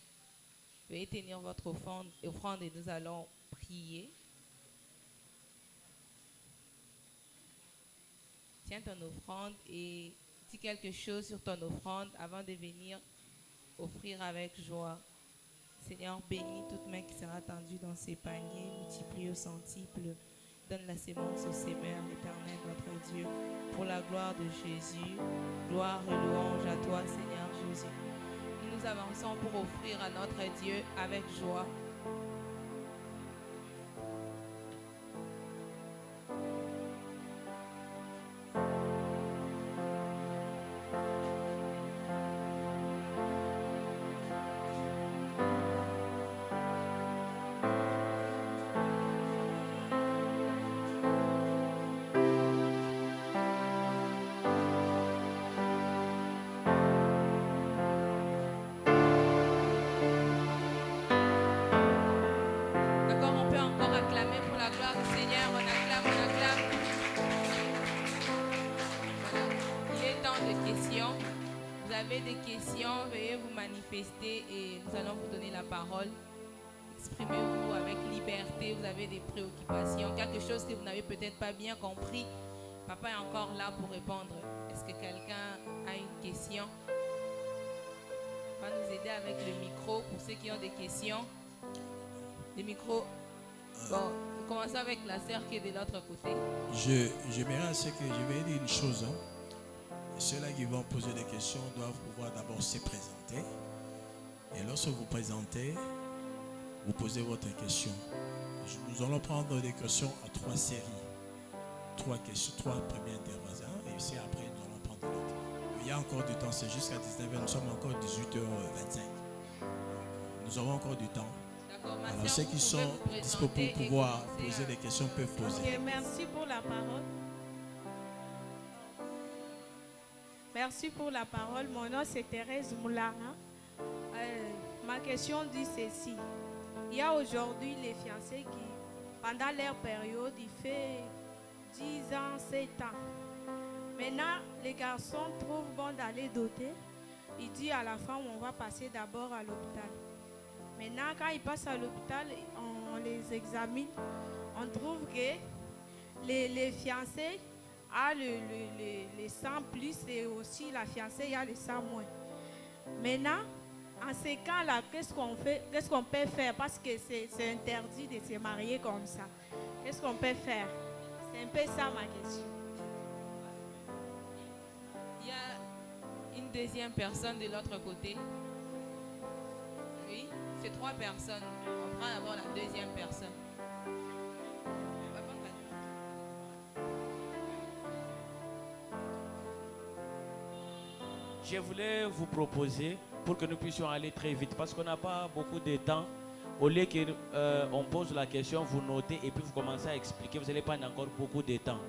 Speaker 3: veuillez tenir votre offrande et nous allons prier. Tiens ton offrande et dis quelque chose sur ton offrande avant de venir offrir avec joie. Seigneur, bénis toute main qui sera tendue dans ces paniers, multiplie au centuple. Donne la sémence au Seigneur, l'Éternel, notre Dieu, pour la gloire de Jésus. Gloire et louange à toi, Seigneur Jésus. Nous nous avançons pour offrir à notre Dieu avec joie. Et nous allons vous donner la parole. Exprimez-vous avec liberté. Vous avez des préoccupations, quelque chose que vous n'avez peut-être pas bien compris. Papa est encore là pour répondre. Est-ce que quelqu'un a une question? On va nous aider avec le micro pour ceux qui ont des questions. Le micro. Bon, nous commençons avec la sœur qui est de l'autre côté.
Speaker 1: J'aimerais que je vais dire une chose. Ceux-là qui vont poser des questions doivent pouvoir d'abord se présenter. Et lorsque vous présentez, vous posez votre question. Nous allons prendre des questions à 3 séries. 3 questions, 3 premiers interventions. Et puis après, nous allons prendre l'autre. Il y a encore du temps, c'est jusqu'à 19h. Nous sommes encore 18h25. Nous avons encore du temps. Alors ceux qui sont disponibles pour pouvoir poser des questions peuvent poser.
Speaker 4: Okay, merci pour la parole. Merci pour la parole. Mon nom c'est Thérèse Moulana. Ma question dit ceci. Il y a aujourd'hui les fiancés qui, pendant leur période, ils font 10 ans, 7 ans. Maintenant, les garçons trouvent bon d'aller doter. Ils disent à la femme, on va passer d'abord à l'hôpital. Maintenant, quand ils passent à l'hôpital, on les examine. On trouve que les fiancés ont le sang plus et aussi la fiancée a le sang moins. Maintenant, en ces cas-là, qu'est-ce qu'on fait? Qu'est-ce qu'on peut faire? Parce que c'est interdit de se marier comme ça. Qu'est-ce qu'on peut faire? C'est un peu ça ma question.
Speaker 3: Il y a une deuxième personne de l'autre côté. Oui, c'est 3 personnes. On prend d'abord la deuxième personne.
Speaker 2: Je voulais vous proposer, pour que nous puissions aller très vite, parce qu'on n'a pas beaucoup de temps, au lieu qu'on pose la question, vous notez et puis vous commencez à expliquer, vous n'allez pas prendre encore beaucoup de temps.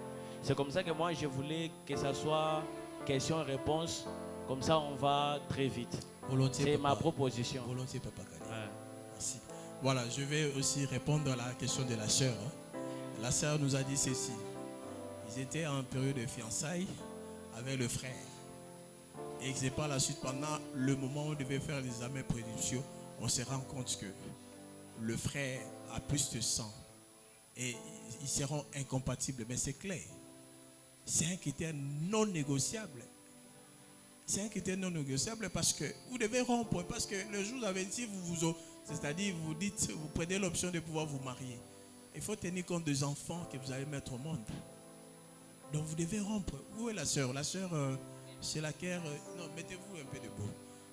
Speaker 2: C'est comme ça que moi, je voulais que ça soit question-réponse, comme ça on va très vite. C'est ma proposition.
Speaker 1: Volontiers, Papa Kali. Ouais. Merci. Voilà, je vais aussi répondre à la question de la sœur. La sœur nous a dit ceci. Ils étaient en période de fiançailles avec le frère. Et c'est par la suite, pendant le moment où on devait faire les examens prénuptiaux, on se rend compte que le frère a plus de sang. Et ils seront incompatibles. Mais c'est clair. C'est un critère non négociable. C'est un critère non négociable parce que vous devez rompre. Parce que le jour où vous avez dit, c'est-à-dire vous dites, vous prenez l'option de pouvoir vous marier. Il faut tenir compte des enfants que vous allez mettre au monde. Donc vous devez rompre. Où est la sœur? La sœur... c'est laquelle... non, mettez-vous un peu debout.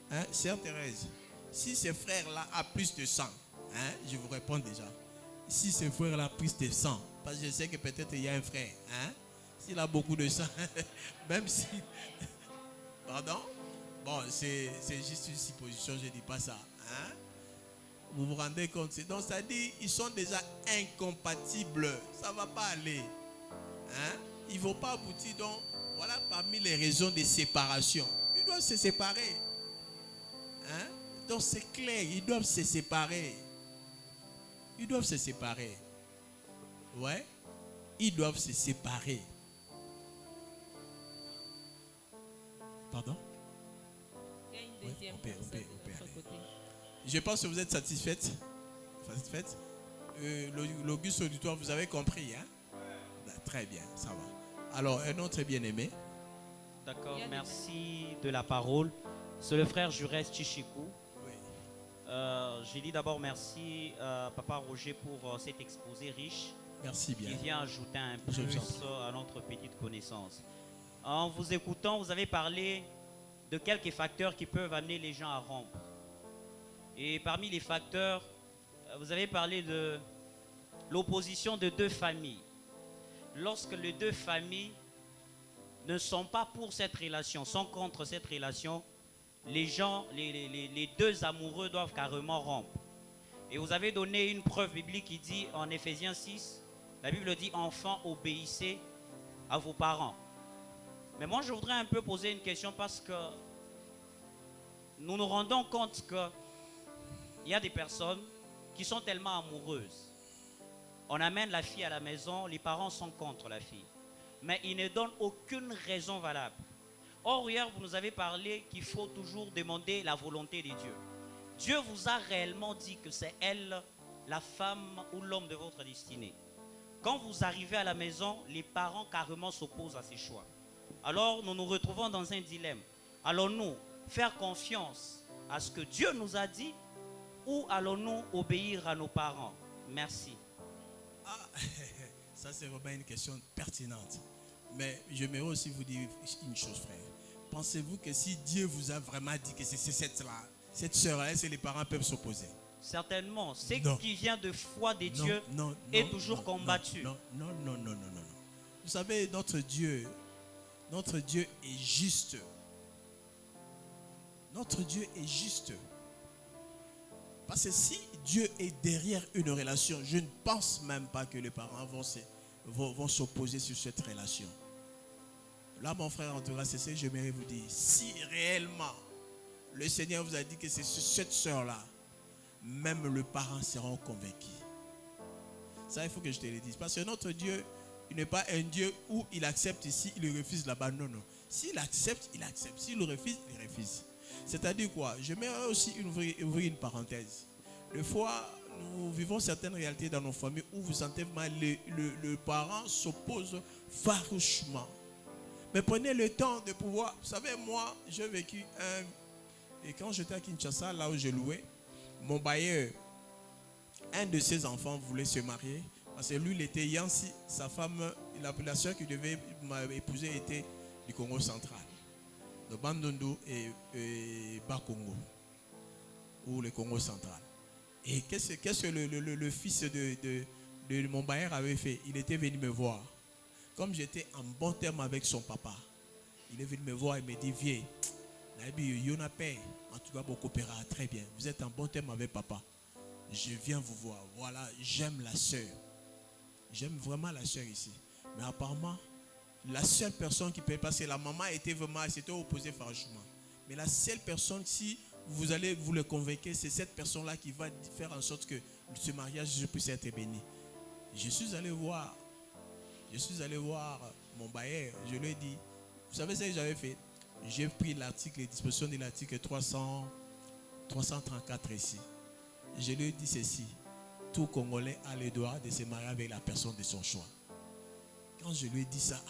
Speaker 1: Hein, Sœur Thérèse, si ce frère-là a plus de sang, hein, je vous réponds déjà. Si ce frère-là a plus de sang, parce que je sais que peut-être il y a un frère, hein, s'il a beaucoup de sang, même si... Pardon? Bon, c'est juste une supposition, je ne dis pas ça. Hein? Vous vous rendez compte? Donc ça dit, ils sont déjà incompatibles. Ça ne va pas aller. Hein? Ils ne vont pas aboutir. Donc, voilà parmi les raisons de séparation. Ils doivent se séparer. Hein? Donc c'est clair, ils doivent se séparer. Ils doivent se séparer. Ouais. Ils doivent se séparer. Pardon?
Speaker 3: Il y a une deuxième personne de notre côté.
Speaker 1: Je pense que vous êtes satisfaite. L'Auguste Auditoire, vous avez compris, hein? Très bien, ça va. Alors, un autre bien-aimé.
Speaker 2: D'accord, merci de la parole. C'est le frère Jurès Chichikou. Oui. J'ai dit d'abord merci Papa Roger pour cet exposé riche.
Speaker 1: Merci bien.
Speaker 2: Qui vient ajouter un plus à notre petite connaissance. En vous écoutant, vous avez parlé de quelques facteurs qui peuvent amener les gens à rompre. Et parmi les facteurs, vous avez parlé de l'opposition de deux familles. Lorsque les deux familles ne sont pas pour cette relation, sont contre cette relation, les gens, les deux amoureux doivent carrément rompre. Et vous avez donné une preuve biblique qui dit en Éphésiens 6, la Bible dit « Enfants, obéissez à vos parents ». Mais moi, je voudrais un peu poser une question parce que nous nous rendons compte qu'il y a des personnes qui sont tellement amoureuses. On amène la fille à la maison, les parents sont contre la fille. Mais ils ne donnent aucune raison valable. Or, hier, vous nous avez parlé qu'il faut toujours demander la volonté de Dieu. Dieu vous a réellement dit que c'est elle, la femme ou l'homme de votre destinée. Quand vous arrivez à la maison, les parents carrément s'opposent à ces choix. Alors, nous nous retrouvons dans un dilemme. Allons-nous faire confiance à ce que Dieu nous a dit ou allons-nous obéir à nos parents? Merci.
Speaker 1: Ah, ça c'est vraiment une question pertinente. Mais je vais aussi vous dire une chose, frère. Pensez-vous que si Dieu vous a vraiment dit que c'est cette sœur-là, les parents peuvent s'opposer?
Speaker 2: Certainement. Ce qui vient de foi de Dieu est toujours combattu.
Speaker 1: Non. Vous savez, notre Dieu est juste. Notre Dieu est juste. Parce que si Dieu est derrière une relation, je ne pense même pas que les parents vont s'opposer sur cette relation. Là, mon frère, en tout cas, c'est ce que j'aimerais vous dire. Si réellement le Seigneur vous a dit que c'est cette sœur-là, même les parents seront convaincus. Ça, il faut que je te le dise. Parce que notre Dieu, il n'est pas un Dieu où il accepte ici, il refuse là-bas. Non. S'il accepte, il accepte. S'il refuse, il refuse. C'est-à-dire quoi? J'aimerais aussi ouvrir une parenthèse. Des fois, nous vivons certaines réalités dans nos familles où vous sentez mal, le parent s'oppose farouchement. Mais prenez le temps de pouvoir... Vous savez, moi, j'ai vécu et quand j'étais à Kinshasa, là où je louais, mon bailleur, un de ses enfants voulait se marier. Parce que lui, il était Yansi. Sa femme, la soeur qui devait m'épouser était du Congo central. De Bandundu et Bas-Congo. Ou le Congo central. Et qu'est-ce que le fils de mon bailleur avait fait? Il était venu me voir. Comme j'étais en bon terme avec son papa, il est venu me voir et me dit, viens, en tout cas, beaucoup coopérera très bien. Vous êtes en bon terme avec papa. Je viens vous voir. Voilà, j'aime la soeur. J'aime vraiment la soeur ici. Mais apparemment, la seule personne qui peut passer, la maman s'était opposée farouchement. Mais la seule personne, si vous allez vous le convaincre, c'est cette personne-là qui va faire en sorte que ce mariage puisse être béni. Je suis allé voir mon bailleur. Je lui ai dit, vous savez ce que j'avais fait? J'ai pris les dispositions de l'article 334 ici. Je lui ai dit ceci. Tout Congolais a le droit de se marier avec la personne de son choix. Quand je lui ai dit ça,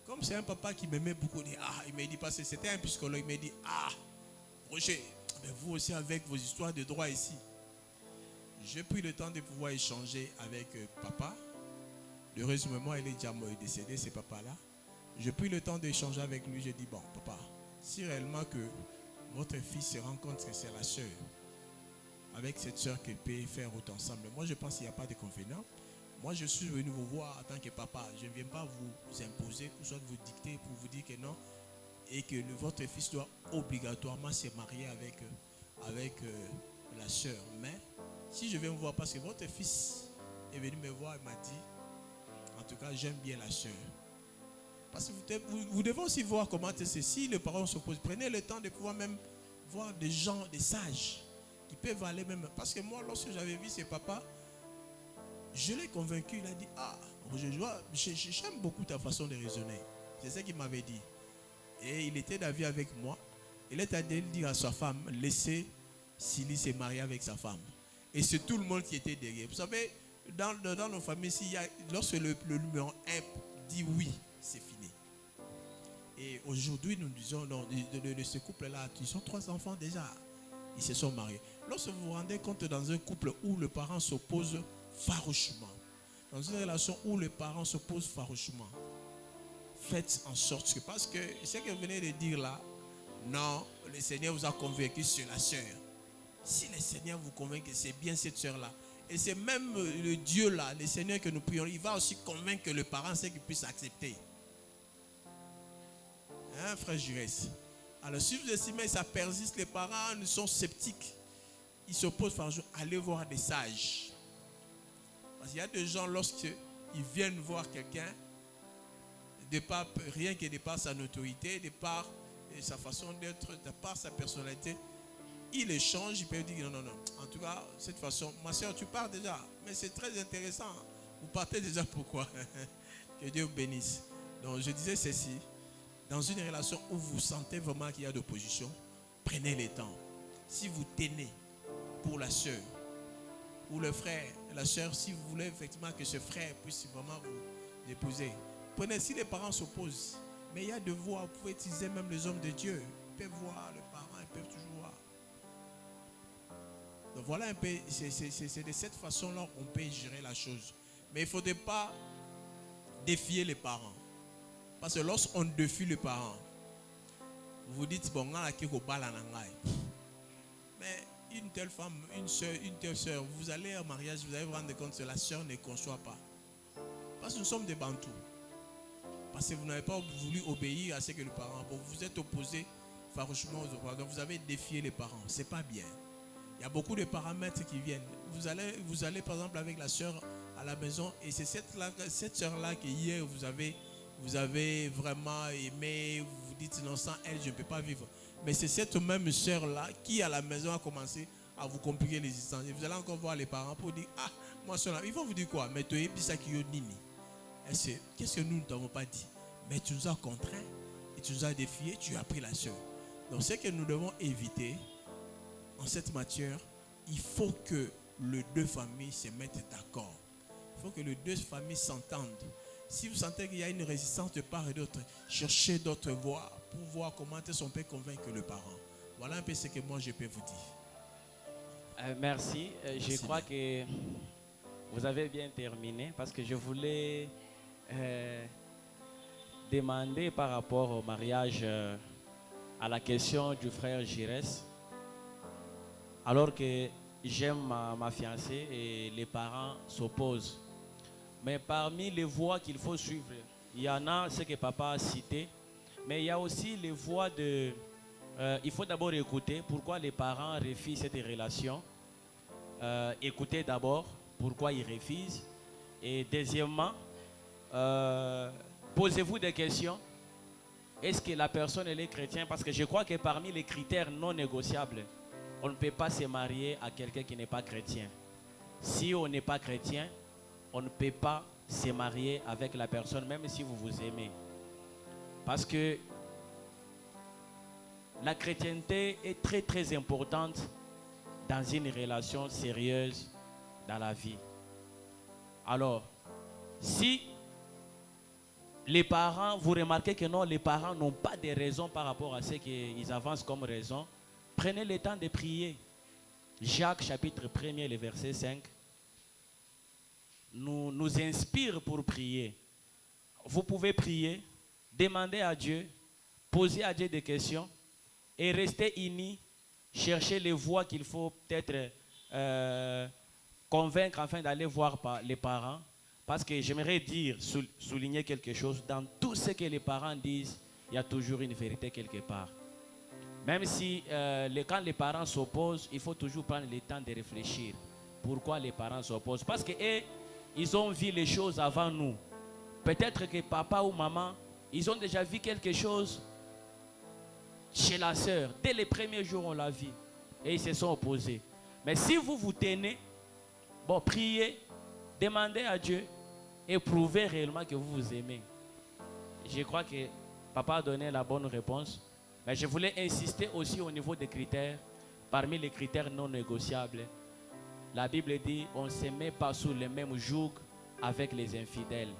Speaker 1: comme c'est un papa qui m'aimait beaucoup, il m'a dit, parce que c'était un psychologue, il m'a dit, Roger, mais vous aussi avec vos histoires de droit ici. J'ai pris le temps de pouvoir échanger avec papa. Heureusement, il est déjà décédé, ce papa-là. J'ai pris le temps d'échanger avec lui. J'ai dit, bon, papa, si réellement que votre fils se rend compte que c'est la soeur, avec cette soeur qu'il peut faire autant ensemble, moi je pense qu'il n'y a pas de convénient. Moi je suis venu vous voir en tant que papa. Je ne viens pas vous imposer ou soit vous dicter pour vous dire que non. Et que votre fils doit obligatoirement se marier avec la soeur. Mais si je viens vous voir parce que votre fils est venu me voir et m'a dit, en tout cas j'aime bien la soeur. Parce que vous devez aussi voir comment c'est. Si les parents s'opposent, prenez le temps de pouvoir même voir des gens, des sages, qui peuvent aller même. Parce que moi, lorsque j'avais vu ses papas, je l'ai convaincu. Il a dit, ah, j'aime beaucoup ta façon de raisonner. C'est ce qu'il m'avait dit. Et il était d'avis avec moi. Il est allé dire à sa femme, laissez Sili se marier avec sa femme. Et c'est tout le monde qui était derrière. Vous savez, dans nos familles, lorsque le numéro 1 dit oui, c'est fini. Et aujourd'hui, nous disons, non, de ce couple-là, ils ont 3 enfants déjà. Ils se sont mariés. Lorsque vous vous rendez compte dans un couple où le parent s'oppose farouchement, dans une relation où les parents s'opposent farouchement, faites en sorte que, parce que ce que vous venez de dire là, non, le Seigneur vous a convaincu sur la sœur. Si le Seigneur vous convainc que c'est bien cette sœur-là, et c'est même le Dieu là, le Seigneur que nous prions, il va aussi convaincre le parent, c'est qu'il puisse accepter. Hein, frère Giresse? Alors si vous estimez que ça persiste, les parents sont sceptiques, ils s'opposent farouchement, allez voir des sages. Parce qu'il y a des gens, lorsqu'ils viennent voir quelqu'un, rien que de par sa notoriété, de par sa façon d'être, de par sa personnalité, il échange, il peut dire non. En tout cas, cette façon, ma soeur, tu pars déjà, mais c'est très intéressant. Vous partez déjà pourquoi? Que Dieu vous bénisse. Donc je disais ceci, dans une relation où vous sentez vraiment qu'il y a d'opposition, prenez le temps. Si vous tenez pour la soeur ou le frère, la soeur, si vous voulez effectivement que ce frère puisse vraiment vous épouser, prenez, si les parents s'opposent, mais il y a de voix, vous pouvez utiliser même les hommes de Dieu, ils peuvent voir le parent, ils peuvent toujours voir. Donc voilà un peu, c'est de cette façon-là qu'on peut gérer la chose. Mais il ne faudrait pas défier les parents. Parce que lorsqu'on défie les parents, vous vous dites, bon, mais une telle femme, une telle soeur, vous allez au mariage, vous allez vous rendre compte que la soeur ne conçoit pas. Parce que nous sommes des Bantous. Parce que vous n'avez pas voulu obéir à ce que les parents. Bon, vous êtes opposés farouchement aux parents. Donc vous avez défié les parents. Ce n'est pas bien. Il y a beaucoup de paramètres qui viennent. Vous allez par exemple avec la soeur à la maison. Et c'est cette soeur-là que hier vous avez vraiment aimé. Vous vous dites non, sans elle je ne peux pas vivre. Mais c'est cette même soeur-là qui à la maison a commencé à vous compliquer l'existence. Et vous allez encore voir les parents pour dire, ah, moi soeur, ils vont vous dire quoi? Mais tu es ça qui est nini. Qu'est-ce que nous ne t'avons pas dit? Mais tu nous as contraints et tu nous as défiés, tu as pris la soeur. Donc ce que nous devons éviter en cette matière, il faut que les deux familles se mettent d'accord. Il faut que les deux familles s'entendent. Si vous sentez qu'il y a une résistance de part et d'autre, cherchez d'autres voies pour voir comment on peut convaincre le parent. Voilà un peu ce que moi je peux vous dire.
Speaker 2: Merci. Je crois que vous avez bien terminé parce que je voulais demander par rapport au mariage à la question du frère Giresse. Alors que j'aime ma fiancée et les parents s'opposent. Mais parmi les voies qu'il faut suivre, il y en a ce que papa a cité, mais il y a aussi les voies de... il faut d'abord écouter pourquoi les parents refusent cette relation. Écoutez d'abord pourquoi ils refusent. Et deuxièmement, posez-vous des questions. Est-ce que la personne elle est chrétienne? Parce que je crois que parmi les critères non négociables, on ne peut pas se marier à quelqu'un qui n'est pas chrétien. Si on n'est pas chrétien, on ne peut pas se marier avec la personne, même si vous vous aimez. Parce que la chrétienté est très très importante dans une relation sérieuse dans la vie. Alors, si les parents, vous remarquez que non, les parents n'ont pas de raison par rapport à ce qu'ils avancent comme raison, prenez le temps de prier. Jacques chapitre 1er, le verset 5, nous inspire pour prier. Vous pouvez prier, demander à Dieu, poser à Dieu des questions et rester unis, chercher les voies qu'il faut peut-être convaincre afin d'aller voir les parents. Parce que j'aimerais dire, souligner quelque chose, dans tout ce que les parents disent, il y a toujours une vérité quelque part. Même si quand les parents s'opposent, il faut toujours prendre le temps de réfléchir. Pourquoi les parents s'opposent? Parce qu'ils ont vu les choses avant nous. Peut-être que papa ou maman Ils ont déjà vu quelque chose chez la sœur. Dès les premiers jours, on l'a vu. Et ils se sont opposés. Mais si vous vous tenez, bon, priez, demandez à Dieu et prouvez réellement que vous vous aimez. Je crois que papa a donné la bonne réponse. Mais je voulais insister aussi au niveau des critères. Parmi les critères non négociables, la Bible dit on ne se met pas sous le même joug avec les infidèles.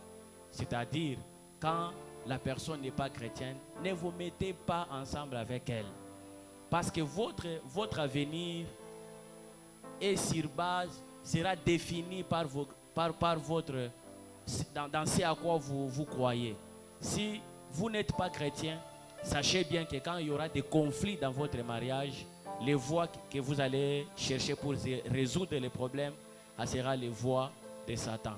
Speaker 2: C'est-à-dire, quand la personne n'est pas chrétienne, ne vous mettez pas ensemble avec elle. Parce que votre avenir est sur base, sera défini par votre, dans ce à quoi vous croyez. Si vous n'êtes pas chrétien, sachez bien que quand il y aura des conflits dans votre mariage, les voies que vous allez chercher pour résoudre les problèmes, ce sera les voies de Satan.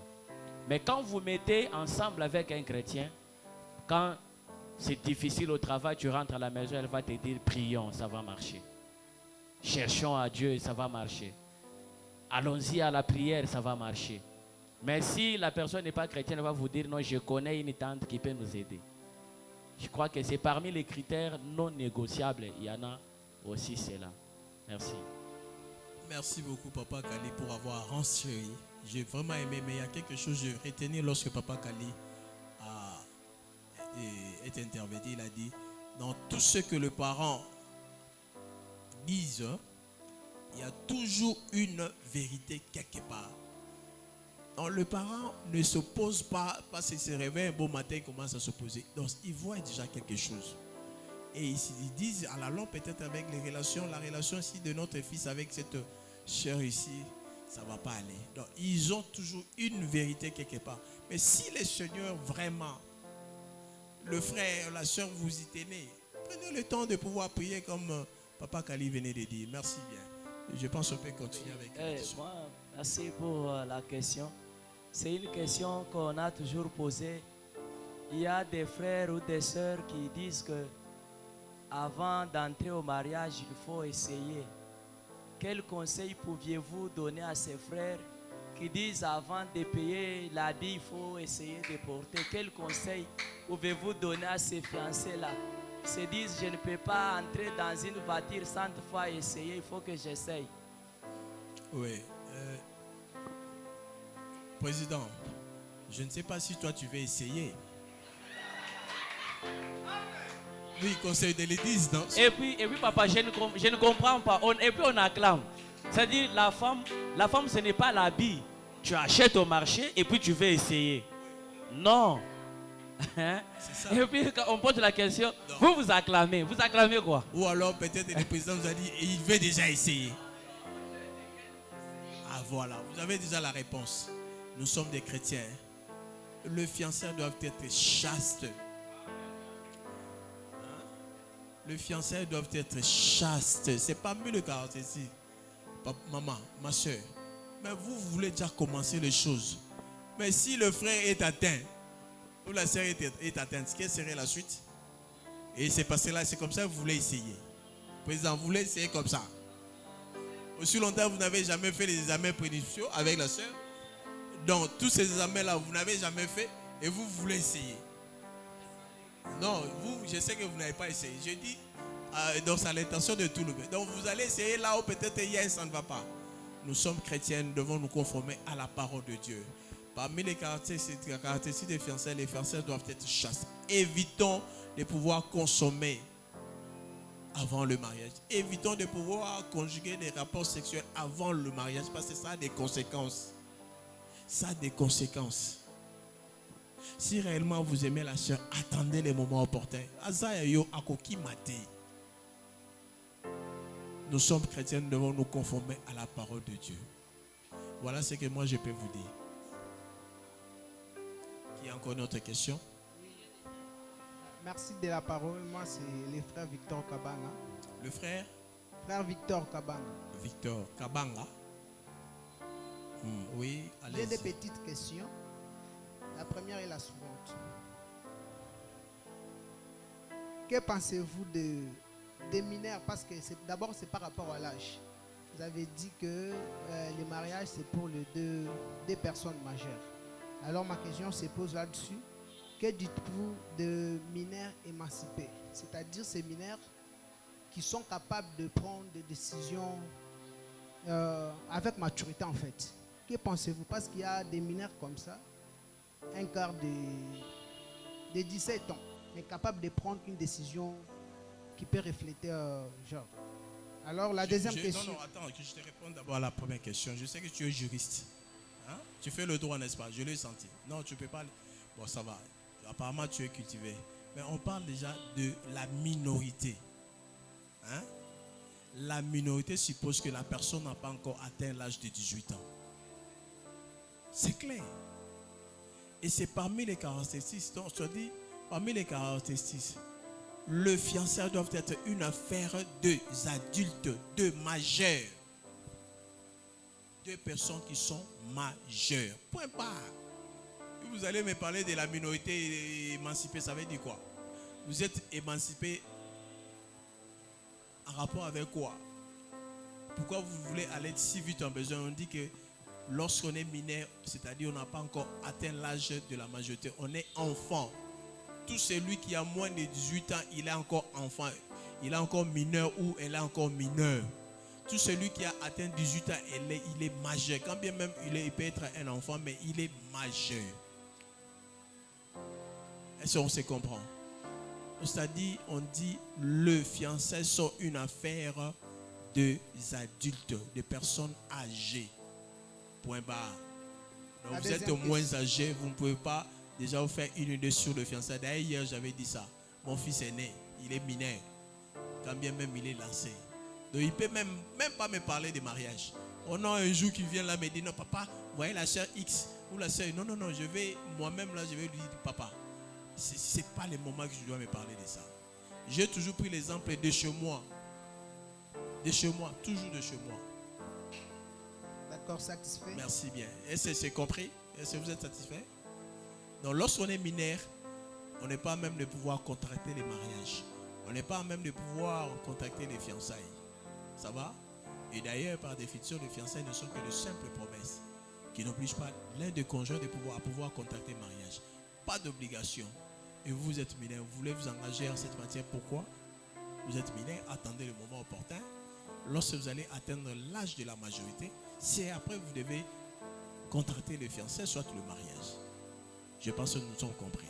Speaker 2: Mais quand vous mettez ensemble avec un chrétien, quand c'est difficile au travail, tu rentres à la maison, elle va te dire prions, ça va marcher. Cherchons à Dieu et ça va marcher. Allons-y à la prière, ça va marcher. Mais si la personne n'est pas chrétienne, elle va vous dire non, je connais une tante qui peut nous aider. Je crois que c'est parmi les critères non négociables. Il y en a aussi cela. Merci.
Speaker 1: Merci beaucoup, Papa Kali, pour avoir renseigné. J'ai vraiment aimé, mais il y a quelque chose que j'ai retenu lorsque Papa Kali est intervenu. Il a dit, dans tout ce que le parent dise, il y a toujours une vérité quelque part. Donc, le parent ne s'oppose pas parce qu'il se réveille un beau matin et commence à s'opposer. Donc, il voit déjà quelque chose. Et ils disent à la longue, peut-être avec les relations, la relation ici de notre fils avec cette soeur ici, ça ne va pas aller. Donc, ils ont toujours une vérité quelque part. Mais si le Seigneur vraiment, le frère, la soeur, vous y tenez, prenez le temps de pouvoir prier comme Papa Kali venait de dire. Merci bien. Je pense qu'on peut continuer avec la question.
Speaker 5: Merci pour la question. C'est une question qu'on a toujours posée. Il y a des frères ou des sœurs qui disent que avant d'entrer au mariage, il faut essayer. Quel conseil pouviez-vous donner à ces frères qui disent avant de payer l'habit, il faut essayer de porter? Quel conseil pouvez-vous donner à ces fiancés-là qui se disent je ne peux pas entrer dans une voiture sans toutefois essayer, il faut que j'essaye?
Speaker 1: Oui. Président, je ne sais pas si toi tu veux essayer. Oui, conseil de l'église, non?
Speaker 2: Et puis papa, je ne comprends pas. Et puis on acclame. C'est-à-dire, la femme, ce n'est pas l'habit. Tu achètes au marché et puis tu veux essayer. Non. Hein? Ça. Et puis quand on pose la question, non. Vous acclamez. Vous acclamez quoi?
Speaker 1: Ou alors peut-être le président vous a dit, et il veut déjà essayer. Ah voilà, vous avez déjà la réponse. Nous sommes des chrétiens. Le fiancé doit être chaste. Le fiancé doit être chaste. C'est pas mieux le caractère ici. Maman, ma soeur. Mais vous voulez déjà commencer les choses. Mais si le frère est atteint, ou la soeur est atteinte, quelle serait la suite? Et c'est parce que là, c'est comme ça que vous voulez essayer. Président, vous voulez essayer comme ça. Aussi longtemps, vous n'avez jamais fait les examens prénuptiaux avec la soeur. Donc, tous ces examens-là, vous n'avez jamais fait et vous voulez essayer. Non, vous, je sais que vous n'avez pas essayé. Je dis, donc c'est à l'intention de tout le monde. Donc, vous allez essayer là où peut-être il y a ça ne va pas. Nous sommes chrétiens, nous devons nous conformer à la parole de Dieu. Parmi les caractéristiques des fiancés, les fiancés doivent être chastes. Évitons de pouvoir consommer avant le mariage. Évitons de pouvoir conjuguer des rapports sexuels avant le mariage parce que ça a des conséquences. Ça a des conséquences. Si réellement vous aimez la soeur, attendez les moments opportuns. Nous sommes chrétiens, nous devons nous conformer à la parole de Dieu. Voilà ce que moi je peux vous dire. Il y a encore une autre question?
Speaker 6: Merci de la parole. Moi, c'est le frère Victor Kabanga.
Speaker 1: Le frère?
Speaker 6: Frère Victor Kabanga.
Speaker 1: Victor Kabanga. Oui, allez-y.
Speaker 6: J'ai des petites questions. La première est la suivante. Que pensez-vous des mineurs? Parce que d'abord, c'est par rapport à l'âge. Vous avez dit que le mariage, c'est pour les deux personnes majeures. Alors, ma question se pose là-dessus. que dites-vous de mineurs émancipés? C'est-à-dire ces mineurs qui sont capables de prendre des décisions avec maturité en fait. Que pensez-vous? Parce qu'il y a des mineurs comme ça, un quart de 17 ans, mais capable de prendre une décision qui peut refléter genre. Alors la deuxième question.
Speaker 1: Non, attends, que je te réponde d'abord à la première question. Je sais que tu es juriste. Hein? Tu fais le droit, n'est-ce pas? Je l'ai senti. Non, tu ne peux pas. Bon, ça va. Apparemment, tu es cultivé. Mais on parle déjà de la minorité. Hein? La minorité suppose que la personne n'a pas encore atteint l'âge de 18 ans. C'est clair. Et c'est parmi les caractéristiques. Donc, je te dis, parmi les caractéristiques, le fiançailles doit être une affaire de adultes, de majeurs. Deux personnes qui sont majeures. Point barre. Vous allez me parler de la minorité émancipée, ça veut dire quoi? Vous êtes émancipé en rapport avec quoi? Pourquoi vous voulez aller si vite en besoin? On dit que lorsqu'on est mineur, c'est-à-dire on n'a pas encore atteint l'âge de la majorité, on est enfant. Tout celui qui a moins de 18 ans, il est encore enfant, il est encore mineur ou elle est encore mineure. Tout celui qui a atteint 18 ans, il est majeur. Quand bien même il peut être un enfant, mais il est majeur. Est-ce qu'on se comprend? C'est-à-dire, on dit le fiançailles sont une affaire des adultes, des personnes âgées. Point barre. Donc vous êtes moins âgé, vous ne pouvez pas déjà vous faire une idée sur le fiançailles. D'ailleurs, hier, j'avais dit ça. Mon fils est né, il est mineur. Quand bien même il est lancé. Donc il ne peut même pas me parler de mariage. On a un jour qui vient là me dit non papa, vous voyez la sœur X ou la sœur. Non, je vais moi-même là, je vais lui dire papa. Ce n'est pas le moment que je dois me parler de ça. J'ai toujours pris l'exemple de chez moi. De chez moi, toujours de chez moi.
Speaker 6: D'accord, satisfait.
Speaker 1: Merci bien. Est-ce que c'est compris? Est-ce que vous êtes satisfait? Donc lorsqu'on est mineur, on n'est pas même de pouvoir contracter les mariages. On n'est pas même de pouvoir contracter les fiançailles. Ça va? Et d'ailleurs, par définition, les fiançailles ne sont que de simples promesses qui n'obligent pas l'un des conjoints de pouvoir contracter le mariage. Pas d'obligation. Et vous êtes mineur, vous voulez vous engager en cette matière. Pourquoi? Vous êtes mineur, attendez le moment opportun. Lorsque vous allez atteindre l'âge de la majorité, c'est après que vous devez contracter les fiançailles, soit le mariage. Je pense que nous sommes compris.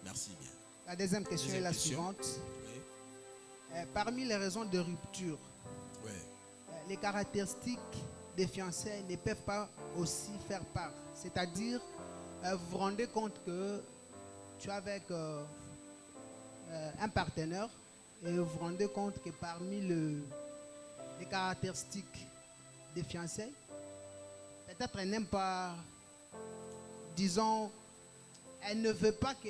Speaker 1: Merci bien.
Speaker 6: La deuxième question est la suivante. Oui. Parmi les raisons de rupture, oui, les caractéristiques des fiançailles ne peuvent pas aussi faire part. C'est-à-dire, vous vous rendez compte que tu es avec un partenaire et vous vous rendez compte que parmi les caractéristiques des fiançailles, peut-être elle n'aime pas, disons, elle ne veut pas que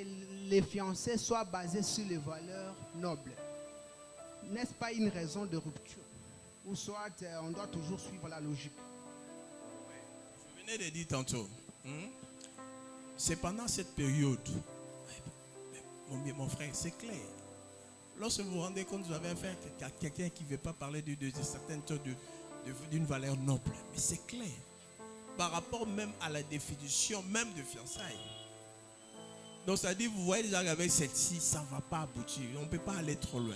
Speaker 6: les fiançailles soient basés sur les valeurs nobles. N'est-ce pas une raison de rupture? Ou soit on doit toujours suivre la logique?
Speaker 1: Je venais de dire tantôt, c'est pendant cette période, mon frère, c'est clair. Lorsque vous vous rendez compte, vous avez affaire à quelqu'un qui ne veut pas parler de certaines choses d'une valeur noble. Mais c'est clair. Par rapport même à la définition même de fiançailles. Donc ça dit, vous voyez déjà qu'avec celle-ci, ça ne va pas aboutir. On ne peut pas aller trop loin.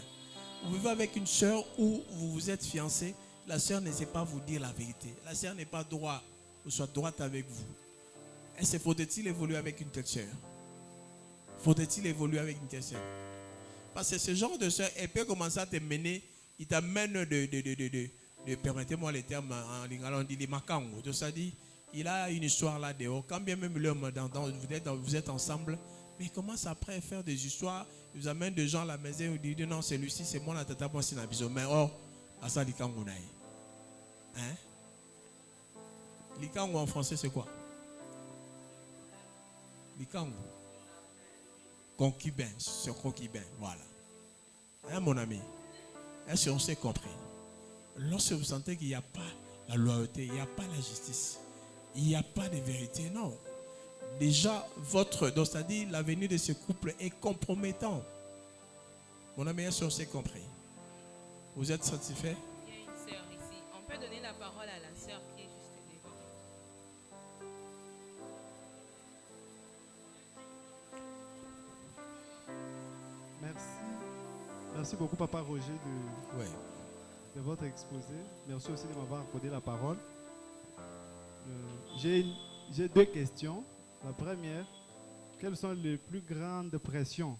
Speaker 1: Vous vivez avec une soeur où vous vous êtes fiancé, la soeur ne sait pas vous dire la vérité. La soeur n'est pas droite, ou soit droite avec vous. Est-ce faut-il évoluer avec une telle soeur? Faut-il évoluer avec une telle soeur? Parce que ce genre de soeur, elle peut commencer à te mener, il t'amène de permettez-moi les termes en lingala, on dit les makango. Donc ça dit, il a une histoire là dehors. Quand bien même l'homme, vous êtes ensemble, mais il commence après à faire des histoires. Il vous amène des gens à la maison, il dit non, celui-ci, c'est moi la tata, moi c'est Nabiso. Mais or, à ça, likango naï. Hein? Likango en français, c'est quoi? Likango. Concubin, c'est concubin, voilà. Hein, mon ami? Est-ce qu'on s'est compris? Lorsque vous sentez qu'il n'y a pas la loyauté, il n'y a pas la justice, il n'y a pas de vérité, non. Déjà, donc c'est-à-dire l'avenir de ce couple est compromettant. Mon ami, est-ce qu'on s'est compris? Vous êtes satisfait?
Speaker 3: Il y a une sœur ici. On peut donner la parole à la sœur qui est juste devant.
Speaker 7: Merci beaucoup, Papa Roger, de votre exposé. Merci aussi de m'avoir accordé la parole. J'ai 2 questions. La première, quelles sont les plus grandes pressions,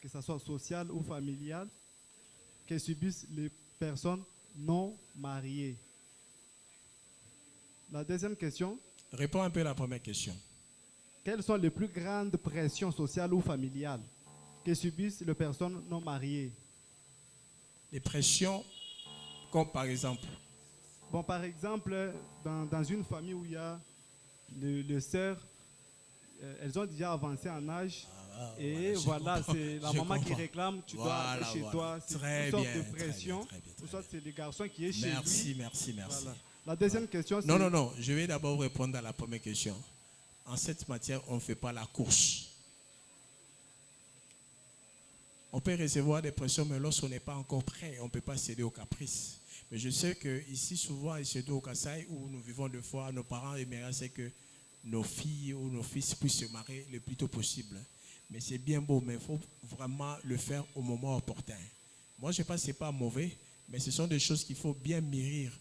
Speaker 7: que ce soit sociales ou familiales, que subissent les personnes non mariées? La deuxième question.
Speaker 1: Réponds un peu à la première question.
Speaker 7: Quelles sont les plus grandes pressions sociales ou familiales que subissent les personnes non mariées?
Speaker 1: Les pressions, comme par exemple?
Speaker 7: Bon, par exemple, dans une famille où il y a les sœurs, elles ont déjà avancé en âge. Et voilà, c'est la maman qui réclame, tu dois aller chez toi. C'est une sorte de pression. Ou soit c'est le garçon qui est chez lui.
Speaker 1: Merci.
Speaker 7: Voilà. La deuxième question, c'est...
Speaker 1: Non. Je vais d'abord répondre à la première question. En cette matière, on ne fait pas la course. On peut recevoir des pressions, mais lorsqu'on n'est pas encore prêt, on ne peut pas céder aux caprices. Mais je sais qu'ici, souvent, et surtout au Kasaï, où nous vivons deux fois, nos parents aimeraient c'est que nos filles ou nos fils puissent se marier le plus tôt possible. Mais c'est bien beau, mais il faut vraiment le faire au moment opportun. Moi, je ne sais pas si ce n'est pas mauvais, mais ce sont des choses qu'il faut bien mûrir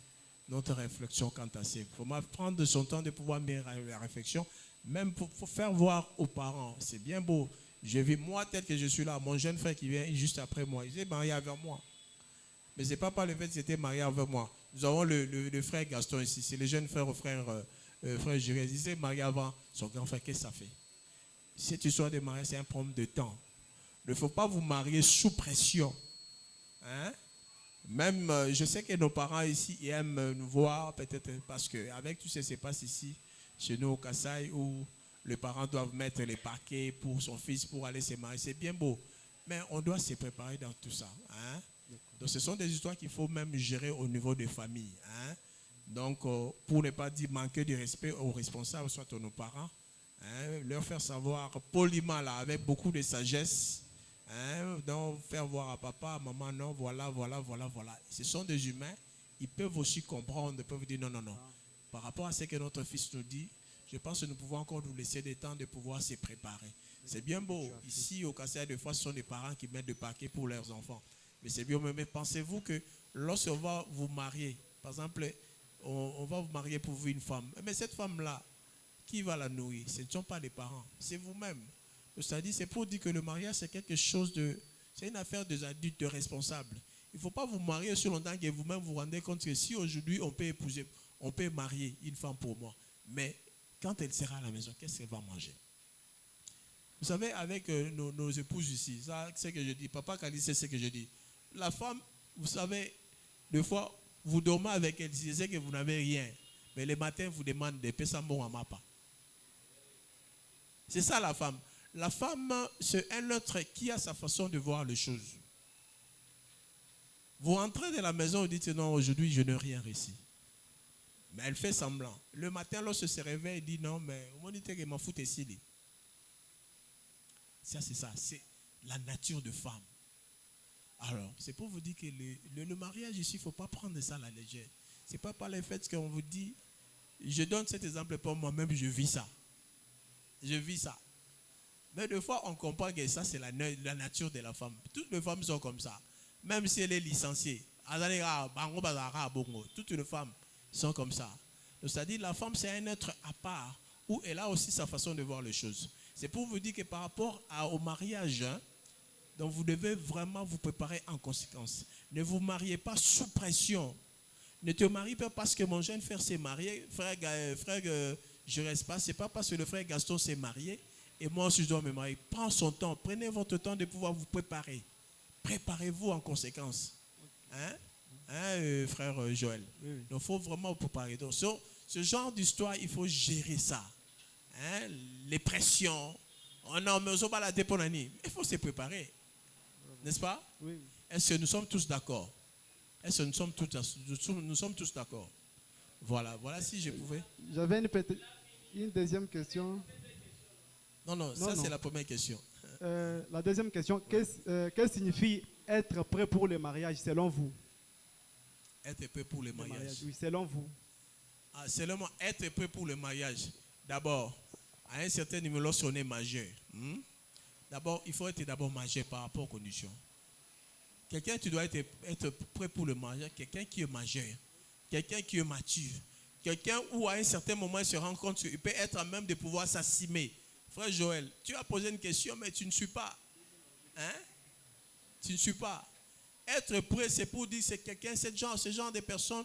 Speaker 1: notre réflexion quant à ça. Il faut prendre son temps de pouvoir mûrir la réflexion, même pour faire voir aux parents. C'est bien beau. Je vis moi tel que je suis là, mon jeune frère qui vient juste après moi, il s'est marié avec moi. Mais ce n'est pas par le fait qu'il s'était marié avec moi. Nous avons le frère Gaston ici, c'est le jeune frère au frère Juré. Il s'est marié avant son grand frère, qu'est-ce que ça fait? Cette histoire de mariage, c'est un problème de temps. Il ne faut pas vous marier sous pression. Hein? Même, je sais que nos parents ici ils aiment nous voir, peut-être parce qu'avec tout ce qui se passe ici, chez nous au Kasaï, où les parents doivent mettre les paquets pour son fils pour aller se marier. C'est bien beau. Mais on doit se préparer dans tout ça. Hein? Donc ce sont des histoires qu'il faut même gérer au niveau des familles. Hein? Donc pour ne pas dire manquer de respect aux responsables, soit à nos parents, hein? Leur faire savoir poliment, là, avec beaucoup de sagesse, hein? Donc faire voir à papa, à maman, non, voilà. Ce sont des humains, ils peuvent aussi comprendre, ils peuvent dire non. Par rapport à ce que notre fils nous dit, je pense que nous pouvons encore nous laisser des temps de pouvoir se préparer. C'est bien beau. Ici, au Kassai, des fois, ce sont des parents qui mettent des paquets pour leurs enfants. Mais c'est bien, mais pensez-vous que lorsqu'on va vous marier, par exemple, on va vous marier pour vous une femme, mais cette femme-là, qui va la nourrir? Ce ne sont pas les parents, c'est vous-même. C'est-à-dire, c'est pour dire que le mariage, c'est quelque chose de... C'est une affaire des adultes, de responsables. Il ne faut pas vous marier si longtemps que vous-même vous rendez compte que si aujourd'hui, on peut marier une femme pour moi, mais quand elle sera à la maison, qu'est-ce qu'elle va manger? Vous savez, avec nos épouses ici, ça, c'est ce que je dis. Papa Kali, c'est ce que je dis. La femme, vous savez, des fois, vous dormez avec elle, si c'est que vous n'avez rien. Mais le matin, vous demandez des pesambons à mapa. C'est ça la femme. La femme, c'est un autre qui a sa façon de voir les choses. Vous rentrez de la maison, vous dites non, aujourd'hui, je n'ai rien réussi. Mais elle fait semblant. Le matin, lorsqu'elle se réveille, elle dit non, mais on dit que je m'en fous ici. Ça, c'est ça. C'est la nature de femme. Alors, c'est pour vous dire que le mariage ici, il ne faut pas prendre ça à la légère. Ce n'est pas par le fait qu'on vous dit, je donne cet exemple pour moi-même, je vis ça. Je vis ça. Mais des fois, on comprend que ça, c'est la nature de la femme. Toutes les femmes sont comme ça. Même si elle est licenciée. Toutes les femmes sont comme ça. C'est-à-dire la femme, c'est un être à part, où elle a aussi sa façon de voir les choses. C'est pour vous dire que par rapport au mariage, hein, donc vous devez vraiment vous préparer en conséquence. Ne vous mariez pas sous pression. Ne te marie pas parce que mon jeune frère s'est marié. Frère je ne reste pas. Ce n'est pas parce que le frère Gaston s'est marié et moi aussi je dois me marier. Prends son temps. Prenez votre temps de pouvoir vous préparer. Préparez-vous en conséquence. Hein, frère Joël. Oui. Donc il faut vraiment vous préparer. Donc ce genre d'histoire, il faut gérer ça. Hein, les pressions. Oh non, mais on ne va pas la déponner. Il faut se préparer. N'est-ce pas? Oui. Est-ce que nous sommes tous d'accord? Est-ce que nous sommes tous d'accord? Voilà si je pouvais.
Speaker 7: J'avais une deuxième question.
Speaker 1: Non, ça c'est la première question.
Speaker 7: La deuxième question, qu'est-ce que signifie être prêt pour le mariage selon vous?
Speaker 1: Être prêt pour le mariage.
Speaker 7: Oui, selon vous.
Speaker 1: Seulement être prêt pour le mariage. D'abord, à un certain niveau, lorsqu'on est majeur, d'abord, il faut être d'abord majeur par rapport aux conditions. Quelqu'un, tu dois être prêt pour le mariage. Quelqu'un qui est majeur. Quelqu'un qui est mature. Quelqu'un où à un certain moment il se rend compte qu'il peut être à même de pouvoir s'assumer. Frère Joël, tu as posé une question, mais tu ne suis pas. Hein? Tu ne suis pas. Être prêt, c'est pour dire c'est quelqu'un, ce genre de personnes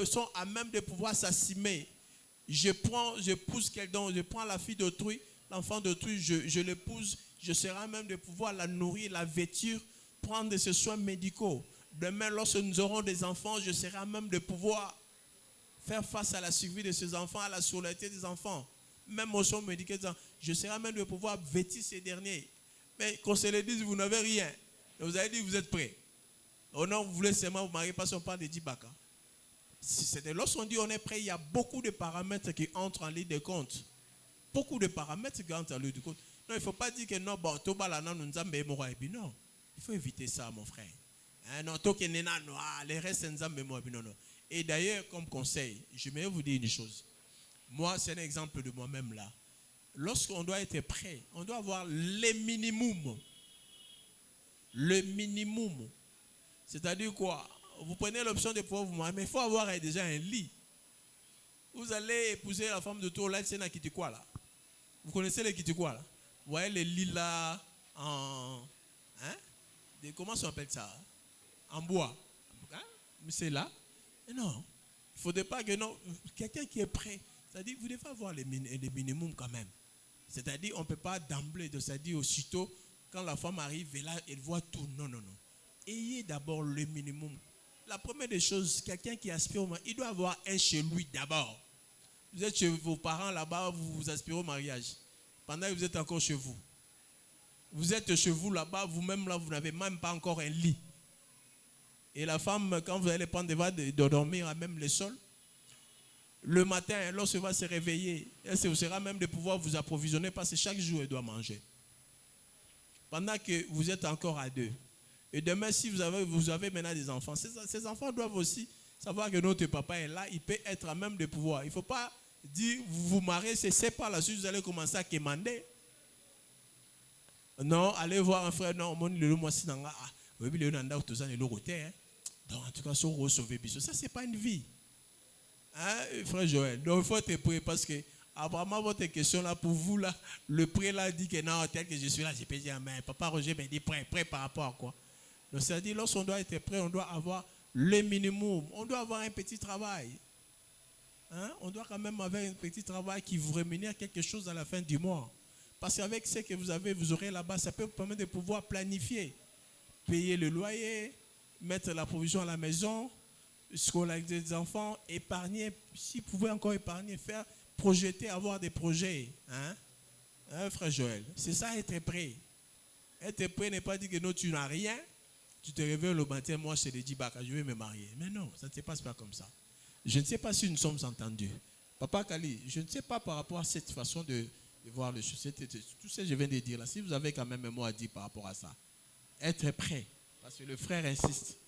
Speaker 1: sont à même de pouvoir s'assumer. Je pousse quelqu'un, je prends la fille d'autrui, l'enfant d'autrui, je l'épouse, je serai à même de pouvoir la nourrir, la vêtir, prendre de ses soins médicaux. Demain, lorsque nous aurons des enfants, je serai à même de pouvoir faire face à la survie de ces enfants, à la scolarité des enfants. Même aux soins médicaux, je serai à même de pouvoir vêtir ces derniers. Mais qu'on se le dise, vous n'avez rien. Et vous avez dit, vous êtes prêts. Oh non, vous voulez seulement vous marier parce qu'on parle de 10 bacs. Lorsqu'on dit on est prêt, il y a beaucoup de paramètres qui entrent en ligne de compte. Beaucoup de paramètres qui entrent en ligne de compte. Non, il ne faut pas dire que non, bon, tout là, nous nous non. Il faut éviter ça, mon frère. Non, tout que les restes nous non. Et d'ailleurs, comme conseil, je vais vous dire une chose. Moi, c'est un exemple de moi-même là. Lorsqu'on doit être prêt, on doit avoir le minimum. Le minimum. C'est-à-dire quoi? Vous prenez l'option de pouvoir vous marier, mais il faut avoir déjà un lit. Vous allez épouser la femme de tour là, c'est un kitikwa là. Vous connaissez les kitikwa là? Vous voyez les lits là en... Hein? Comment on appelle ça? En bois. Hein? Mais c'est là. Et non. Il ne faudrait pas que non. Quelqu'un qui est prêt, c'est-à-dire vous devez avoir les minimums quand même. C'est-à-dire on ne peut pas d'emblée, c'est-à-dire aussitôt, quand la femme arrive, elle voit tout. Non, non, non. Ayez d'abord le minimum. La première des choses, quelqu'un qui aspire au mariage, il doit avoir un chez lui d'abord. Vous êtes chez vos parents là-bas, vous aspirez au mariage. Pendant que vous êtes encore chez vous. Vous êtes chez vous là-bas, vous-même là, vous n'avez même pas encore un lit. Et la femme, quand vous allez prendre des vagues de dormir à même le sol, le matin, lorsqu'elle va se réveiller, elle sera même de pouvoir vous approvisionner parce que chaque jour, elle doit manger. Pendant que vous êtes encore à deux. Et demain, si vous avez maintenant des enfants, ces enfants doivent aussi savoir que notre papa est là, il peut être à même de pouvoir. Il ne faut pas dire, vous vous mariez, c'est par la suite, vous allez commencer à quémander. Non, allez voir un frère, non, moi, si donc, en tout cas, ça, c'est pas une vie. Hein, frère Joël, donc il faut être prêt parce que, apparemment, votre question là, pour vous, là, le prêt là dit que non, tel que je suis là, je peux dire, mais papa Roger me dit prêt par rapport à quoi? Donc, c'est-à-dire, lorsqu'on doit être prêt, on doit avoir le minimum. On doit avoir un petit travail. Hein? On doit quand même avoir un petit travail qui vous rémunère quelque chose à la fin du mois. Parce qu'avec ce que vous avez, vous aurez là-bas, ça peut vous permettre de pouvoir planifier. Payer le loyer, mettre la provision à la maison, scolariser des enfants, épargner. Si vous pouvez encore épargner, faire, projeter, avoir des projets. Hein, frère Joël, c'est ça être prêt. Être prêt n'est pas dire que non, tu n'as rien. Tu te réveilles le matin, moi je te dis, je vais me marier. Mais non, ça ne se passe pas comme ça. Je ne sais pas si nous sommes entendus. Papa Kali, je ne sais pas par rapport à cette façon de voir les choses. Tout ce que je viens de dire là, si vous avez quand même un mot à dire par rapport à ça, être prêt, parce que le frère insiste.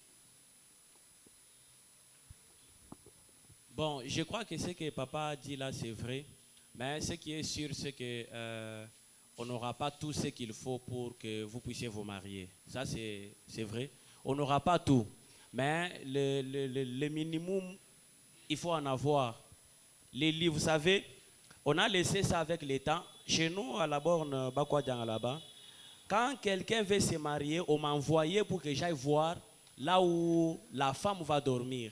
Speaker 2: Bon, je crois que ce que papa a dit là, c'est vrai. Mais ce qui est sûr, c'est que on n'aura pas tout ce qu'il faut pour que vous puissiez vous marier. Ça, c'est vrai. On n'aura pas tout. Mais le minimum, il faut en avoir. Les lits, vous savez, on a laissé ça avec les temps. Chez nous, à la borne Bakwadjan là-bas, quand quelqu'un veut se marier, on m'a envoyé pour que j'aille voir là où la femme va dormir.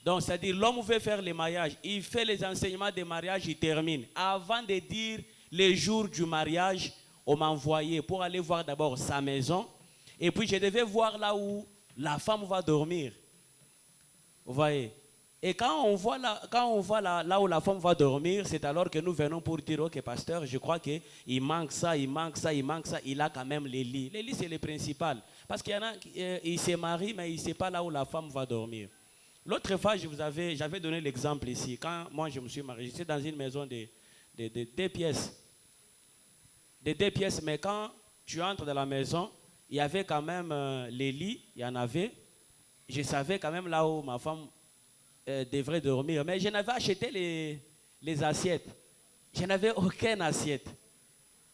Speaker 2: Donc, c'est-à-dire, l'homme veut faire le mariage, il fait les enseignements des mariages, il termine. Avant de dire les jours du mariage, on m'a envoyé pour aller voir d'abord sa maison, et puis je devais voir là où la femme va dormir. Vous voyez? Et quand on voit là où la femme va dormir, c'est alors que nous venons pour dire, ok pasteur, je crois qu'il manque ça, il manque ça, il a quand même les lits. Les lits, c'est le principal. Parce qu'il y en a, ils se marient, mais ils ne savent pas là où la femme va dormir. L'autre fois, j'avais donné l'exemple ici. Quand moi je me suis marié, j'étais dans une maison de 2 pièces. De 2 pièces, mais quand tu entres dans la maison, il y avait quand même les lits, il y en avait. Je savais quand même là où ma femme devrait dormir. Mais je n'avais acheté les assiettes. Je n'avais aucune assiette.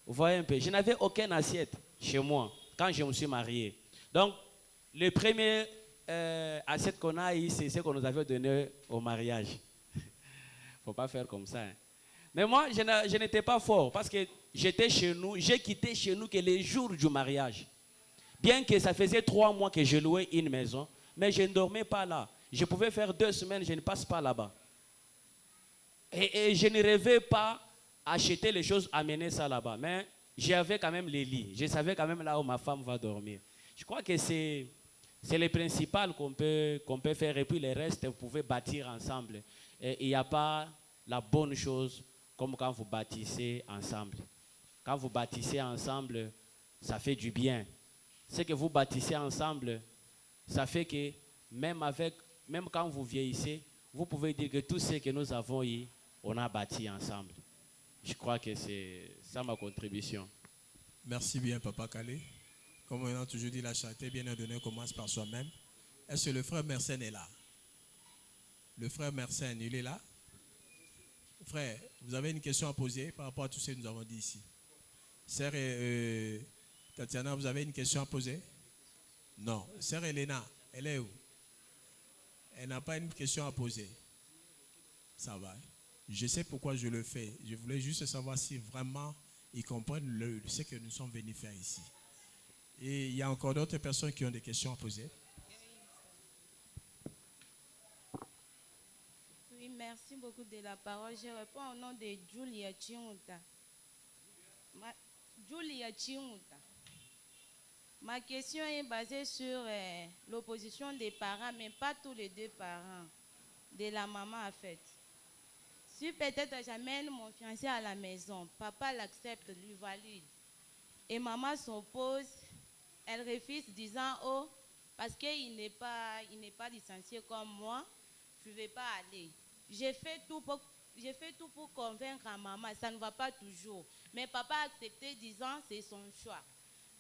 Speaker 2: Vous voyez un peu, je n'avais aucune assiette chez moi quand je me suis marié. Donc, le premier assiette qu'on a eu, c'est ce qu'on nous avait donné au mariage. Il ne faut pas faire comme ça. Hein. Mais moi, je n'étais pas fort parce que j'étais chez nous, j'ai quitté chez nous que les jours du mariage. Bien que ça faisait 3 mois que je louais une maison, mais je ne dormais pas là. Je pouvais faire 2 semaines, je ne passe pas là-bas. Et je ne rêvais pas acheter les choses, amener ça là-bas. Mais j'avais quand même les lits. Je savais quand même là où ma femme va dormir. Je crois que c'est le principal qu'on peut faire. Et puis le reste, vous pouvez bâtir ensemble. Et il n'y a pas la bonne chose comme quand vous bâtissez ensemble. Quand vous bâtissez ensemble, ça fait du bien. Ce que vous bâtissez ensemble, ça fait que même quand vous vieillissez, vous pouvez dire que tout ce que nous avons eu, on a bâti ensemble. Je crois que c'est ça ma contribution.
Speaker 1: Merci bien, Papa Calé. Comme on a toujours dit, la charité bien ordonnée commence par soi-même. Est-ce que le frère Mersenne est là? Le frère Mersenne, il est là? Frère, vous avez une question à poser par rapport à tout ce que nous avons dit ici? Sœur Tatiana, vous avez une question à poser? Non. Sœur Elena, elle est où? Elle n'a pas une question à poser. Ça va. Je sais pourquoi je le fais. Je voulais juste savoir si vraiment ils comprennent ce que nous sommes venus faire ici. Et il y a encore d'autres personnes qui ont des questions à poser.
Speaker 8: Oui, merci beaucoup de la parole. Je réponds au nom de Julia Chiuta. Julia Chiuta. Ma question est basée sur l'opposition des parents, mais pas tous les 2 parents, de la maman en fait. Si peut-être j'amène mon fiancé à la maison, papa l'accepte, lui valide, et maman s'oppose, elle refuse disant « Oh, parce qu'il n'est pas licencié comme moi, je ne vais pas aller. » J'ai fait tout pour convaincre à maman, ça ne va pas toujours. Mais papa a accepté disant « C'est son choix. »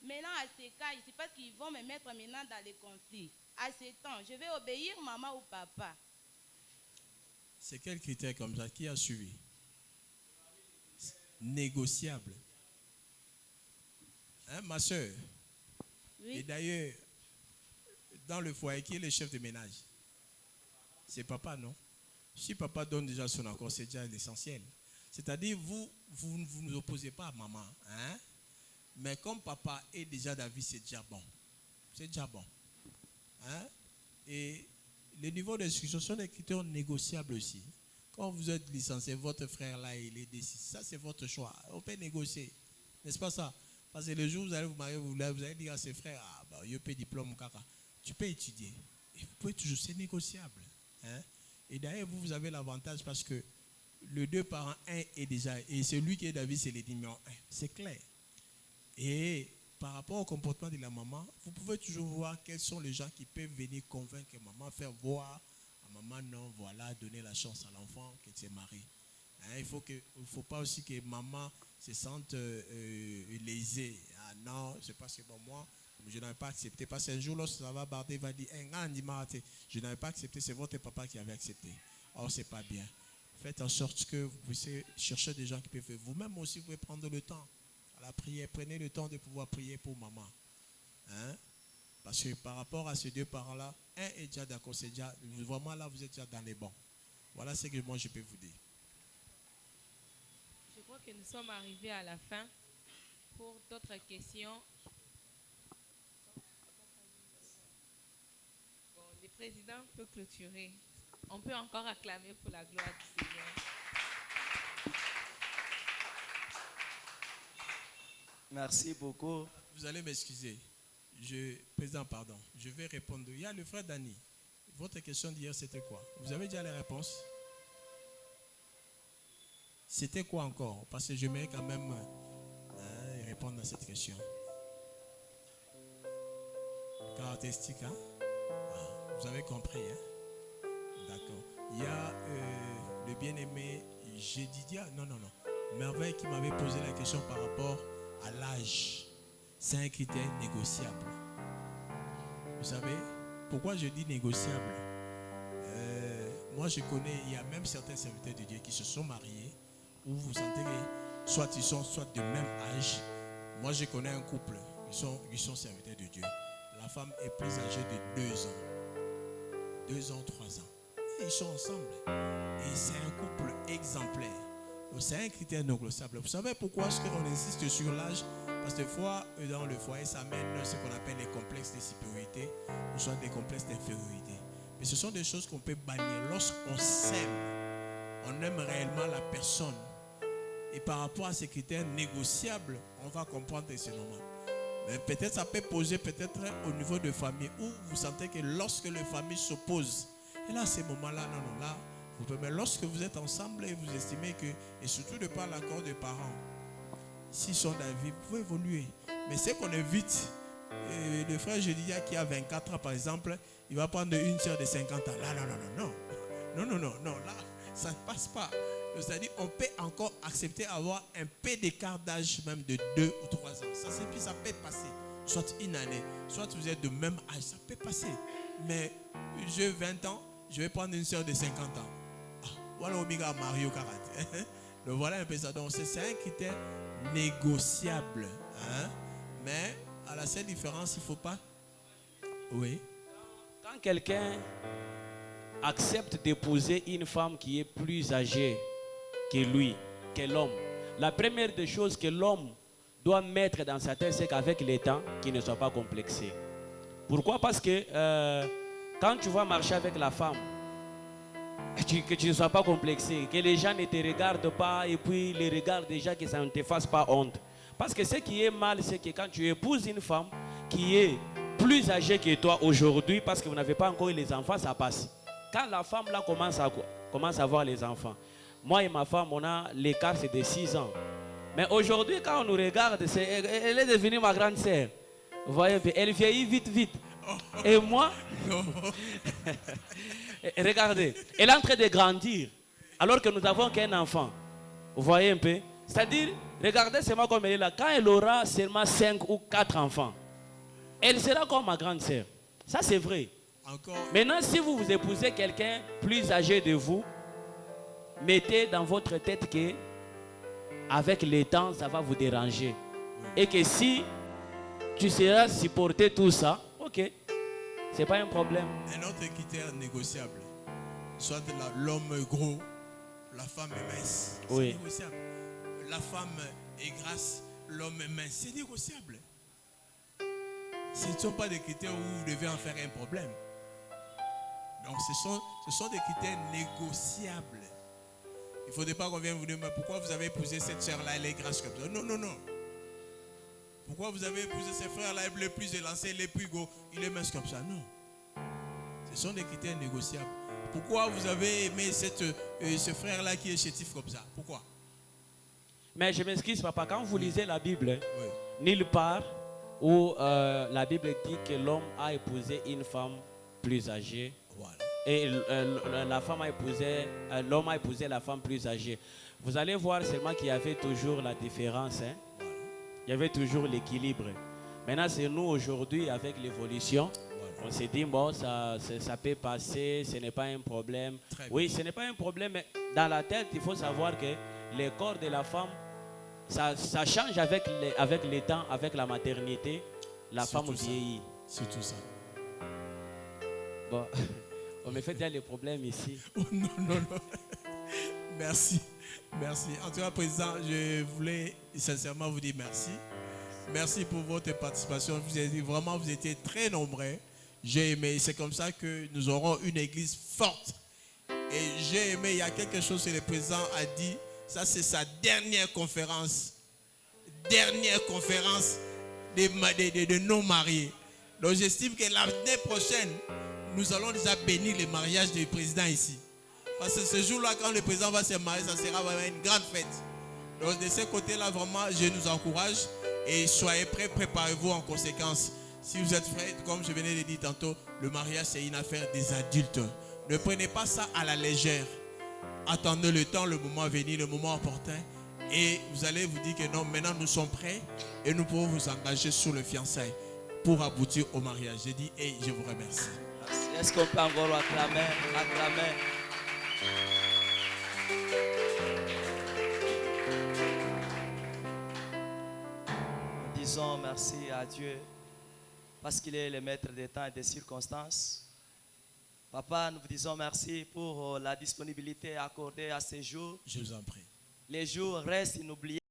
Speaker 8: Maintenant, à ces cas, c'est parce qu'ils vont me mettre maintenant dans les conflits. À ces temps, je vais obéir maman ou papa.
Speaker 1: C'est quel critère comme ça qui a suivi? Négociable. Hein, ma soeur? Oui. Et d'ailleurs, dans le foyer, qui est le chef de ménage? C'est papa, non? Si papa donne déjà son accord, c'est déjà l'essentiel. C'est-à-dire, vous ne vous opposez pas à maman. Hein? Mais comme papa est déjà d'avis, c'est déjà bon. C'est déjà bon. Hein? Et le niveau d'instruction sont des critères négociables aussi. Quand vous êtes licencié, votre frère là, il est décidé. Ça, c'est votre choix. On peut négocier. N'est-ce pas ça? Parce que le jour où vous allez vous marier, vous allez dire à ses frères, ah, bah, il peut diplôme, caca. Tu peux étudier. Et vous pouvez toujours, c'est négociable. Hein? Et d'ailleurs, vous avez l'avantage parce que le 2 parents 1 est déjà, et celui qui est d'avis, c'est les numéros 1. C'est clair. Et par rapport au comportement de la maman, vous pouvez toujours voir quels sont les gens qui peuvent venir convaincre maman, faire voir à maman, non, voilà, donner la chance à l'enfant que tu es marié. Hein, il ne faut pas aussi que maman se sente lésée. Ah non, c'est parce que bon, moi, je n'avais pas accepté. Parce qu'un jour, lorsque ça va barder, il va dire, je n'avais pas accepté, c'est votre papa qui avait accepté. Or, ce n'est pas bien. Faites en sorte que vous puissiez chercher des gens qui peuvent faire. Vous-même aussi, vous pouvez prendre le temps. La prière, prenez le temps de pouvoir prier pour maman. Hein? Parce que par rapport à ces 2 parents-là, un est déjà d'accord, c'est déjà, vraiment là, vous êtes déjà dans les bons. Voilà ce que moi je peux vous dire.
Speaker 3: Je crois que nous sommes arrivés à la fin. Pour d'autres questions, bon, le président peut clôturer. On peut encore acclamer pour la gloire du Seigneur.
Speaker 5: Merci beaucoup.
Speaker 1: Vous allez m'excuser. Président, pardon. Je vais répondre. Il y a le frère Dani. Votre question d'hier, c'était quoi? Vous avez déjà les réponses? C'était quoi encore? Parce que je vais quand même répondre à cette question. Caractéristique, hein? Ah, vous avez compris, hein? D'accord. Il y a le bien-aimé Jédidia. Non. Merveille qui m'avait posé la question par rapport à l'âge. C'est un critère négociable. Vous savez, pourquoi je dis négociable? Moi, je connais, il y a même certains serviteurs de Dieu qui se sont mariés, où vous sentez que soit ils sont soit de même âge. Moi, je connais un couple, ils sont serviteurs de Dieu. la femme est plus âgée de 2 ans. 2 ans, 3 ans. Et ils sont ensemble. Et c'est un couple exemplaire. Donc c'est un critère négociable. Vous savez pourquoi est-ce qu'on insiste sur l'âge? Parce que des fois, dans le foyer, ça amène ce qu'on appelle les complexes de supériorité, ou soit des complexes d'infériorité. Mais ce sont des choses qu'on peut bannir. Lorsqu'on s'aime, on aime réellement la personne. Et par rapport à ces critères négociables, on va comprendre que c'est normal. Mais peut-être ça peut poser peut-être au niveau de famille où vous sentez que lorsque les familles s'opposent, et là, à ces moments-là, non, là, vous pouvez, mais lorsque vous êtes ensemble et vous estimez que, et surtout de par l'accord des parents, s'ils sont d'avis, vous pouvez évoluer. Mais c'est qu'on évite. Le frère Jedia qui a 24 ans, par exemple, il va prendre une sœur de 50 ans. Là, non, là, ça ne passe pas. C'est-à-dire, on peut encore accepter avoir un peu d'écart d'âge, même de 2 ou 3 ans. Ça peut passer. Soit une année, soit vous êtes de même âge, ça peut passer. Mais j'ai 20 ans, je vais prendre une sœur de 50 ans. Voilà Omega Mario 40. Donc voilà un peu ça. Donc c'est un critère négociable. Mais à la seule différence, il ne faut pas. Oui.
Speaker 2: Quand quelqu'un accepte d'épouser une femme qui est plus âgée que lui, que l'homme, la première des choses que l'homme doit mettre dans sa tête, c'est qu'avec le temps, qu'il ne soit pas complexé. Pourquoi? Parce que quand tu vas marcher avec la femme, que tu ne sois pas complexé, que les gens ne te regardent pas et puis les regardent déjà, que ça ne te fasse pas honte. Parce que ce qui est mal, c'est que quand tu épouses une femme qui est plus âgée que toi aujourd'hui, parce que vous n'avez pas encore eu les enfants, ça passe. Quand la femme là commence à avoir les enfants, moi et ma femme, on a l'écart, c'est de 6 ans. Mais aujourd'hui, quand on nous regarde, elle est devenue ma grande sœur. Vous voyez, elle vieillit vite. Et moi, regardez, elle est en train de grandir, alors que nous avons qu'un enfant. Vous voyez un peu? C'est-à-dire, regardez seulement comme elle est là. Quand elle aura seulement 5 ou 4 enfants, elle sera comme ma grande sœur. Ça, c'est vrai.
Speaker 1: Encore.
Speaker 2: Maintenant, si vous épousez quelqu'un plus âgé de vous, mettez dans votre tête que avec le temps, ça va vous déranger. Oui. Et que si tu seras supporter tout ça, ok, c'est pas un problème.
Speaker 1: Un autre critère négociable, soit l'homme gros, la femme est mince, c'est négociable. La femme est grasse, l'homme est mince, c'est négociable. Ce ne sont pas des critères où vous devez en faire un problème. Donc ce sont des critères négociables. Il ne faudrait pas qu'on vienne vous dire, mais pourquoi vous avez épousé cette soeur-là, elle est grasse comme ça? Non. Pourquoi vous avez épousé ce frère-là, il est plus élancé, il est plus gros, il est mince comme ça? Non. Ce sont des critères négociables. Pourquoi vous avez aimé ce frère-là qui est chétif comme ça? Pourquoi?
Speaker 2: Mais je m'excuse, papa, quand vous lisez la Bible, nulle part où la Bible dit que l'homme a épousé une femme plus âgée. Voilà. Et l'homme a épousé la femme plus âgée. Vous allez voir seulement qu'il y avait toujours la différence. Voilà. Il y avait toujours l'équilibre. Maintenant, c'est nous aujourd'hui, avec l'évolution, on s'est dit, bon, ça peut passer, ce n'est pas un problème. Oui, ce n'est pas un problème, mais dans la tête, il faut savoir que le corps de la femme, ça change avec le temps, avec la maternité. La femme vieillit.
Speaker 1: C'est tout ça.
Speaker 2: Bon, on me fait déjà les problèmes ici.
Speaker 1: Oh, non. Merci. En tout cas, Président, je voulais sincèrement vous dire merci. Merci pour votre participation. Vous étiez très nombreux. J'ai aimé. C'est comme ça que nous aurons une église forte. Et j'ai aimé, il y a quelque chose que le Président a dit. Ça, c'est sa dernière conférence. Dernière conférence de non-mariés. Donc, j'estime que l'année prochaine, nous allons déjà bénir le mariage du président ici. Parce que ce jour-là, quand le président va se marier, ça sera vraiment une grande fête. Donc, de ce côté-là, vraiment, je nous encourage. Et soyez prêts, préparez-vous en conséquence. Si vous êtes prêts, comme je venais de dire tantôt, le mariage, c'est une affaire des adultes. Ne prenez pas ça à la légère. Attendez le temps, le moment venu, le moment opportun. Et vous allez vous dire que non, maintenant nous sommes prêts et nous pouvons vous engager sur le fiançailles pour aboutir au mariage. J'ai dit et je vous remercie.
Speaker 5: Merci. Est-ce qu'on peut encore acclamer? Nous disons merci à Dieu parce qu'il est le maître des temps et des circonstances. Papa, nous vous disons merci pour la disponibilité accordée à ces jours.
Speaker 1: Je vous en prie.
Speaker 5: Les jours restent inoubliables.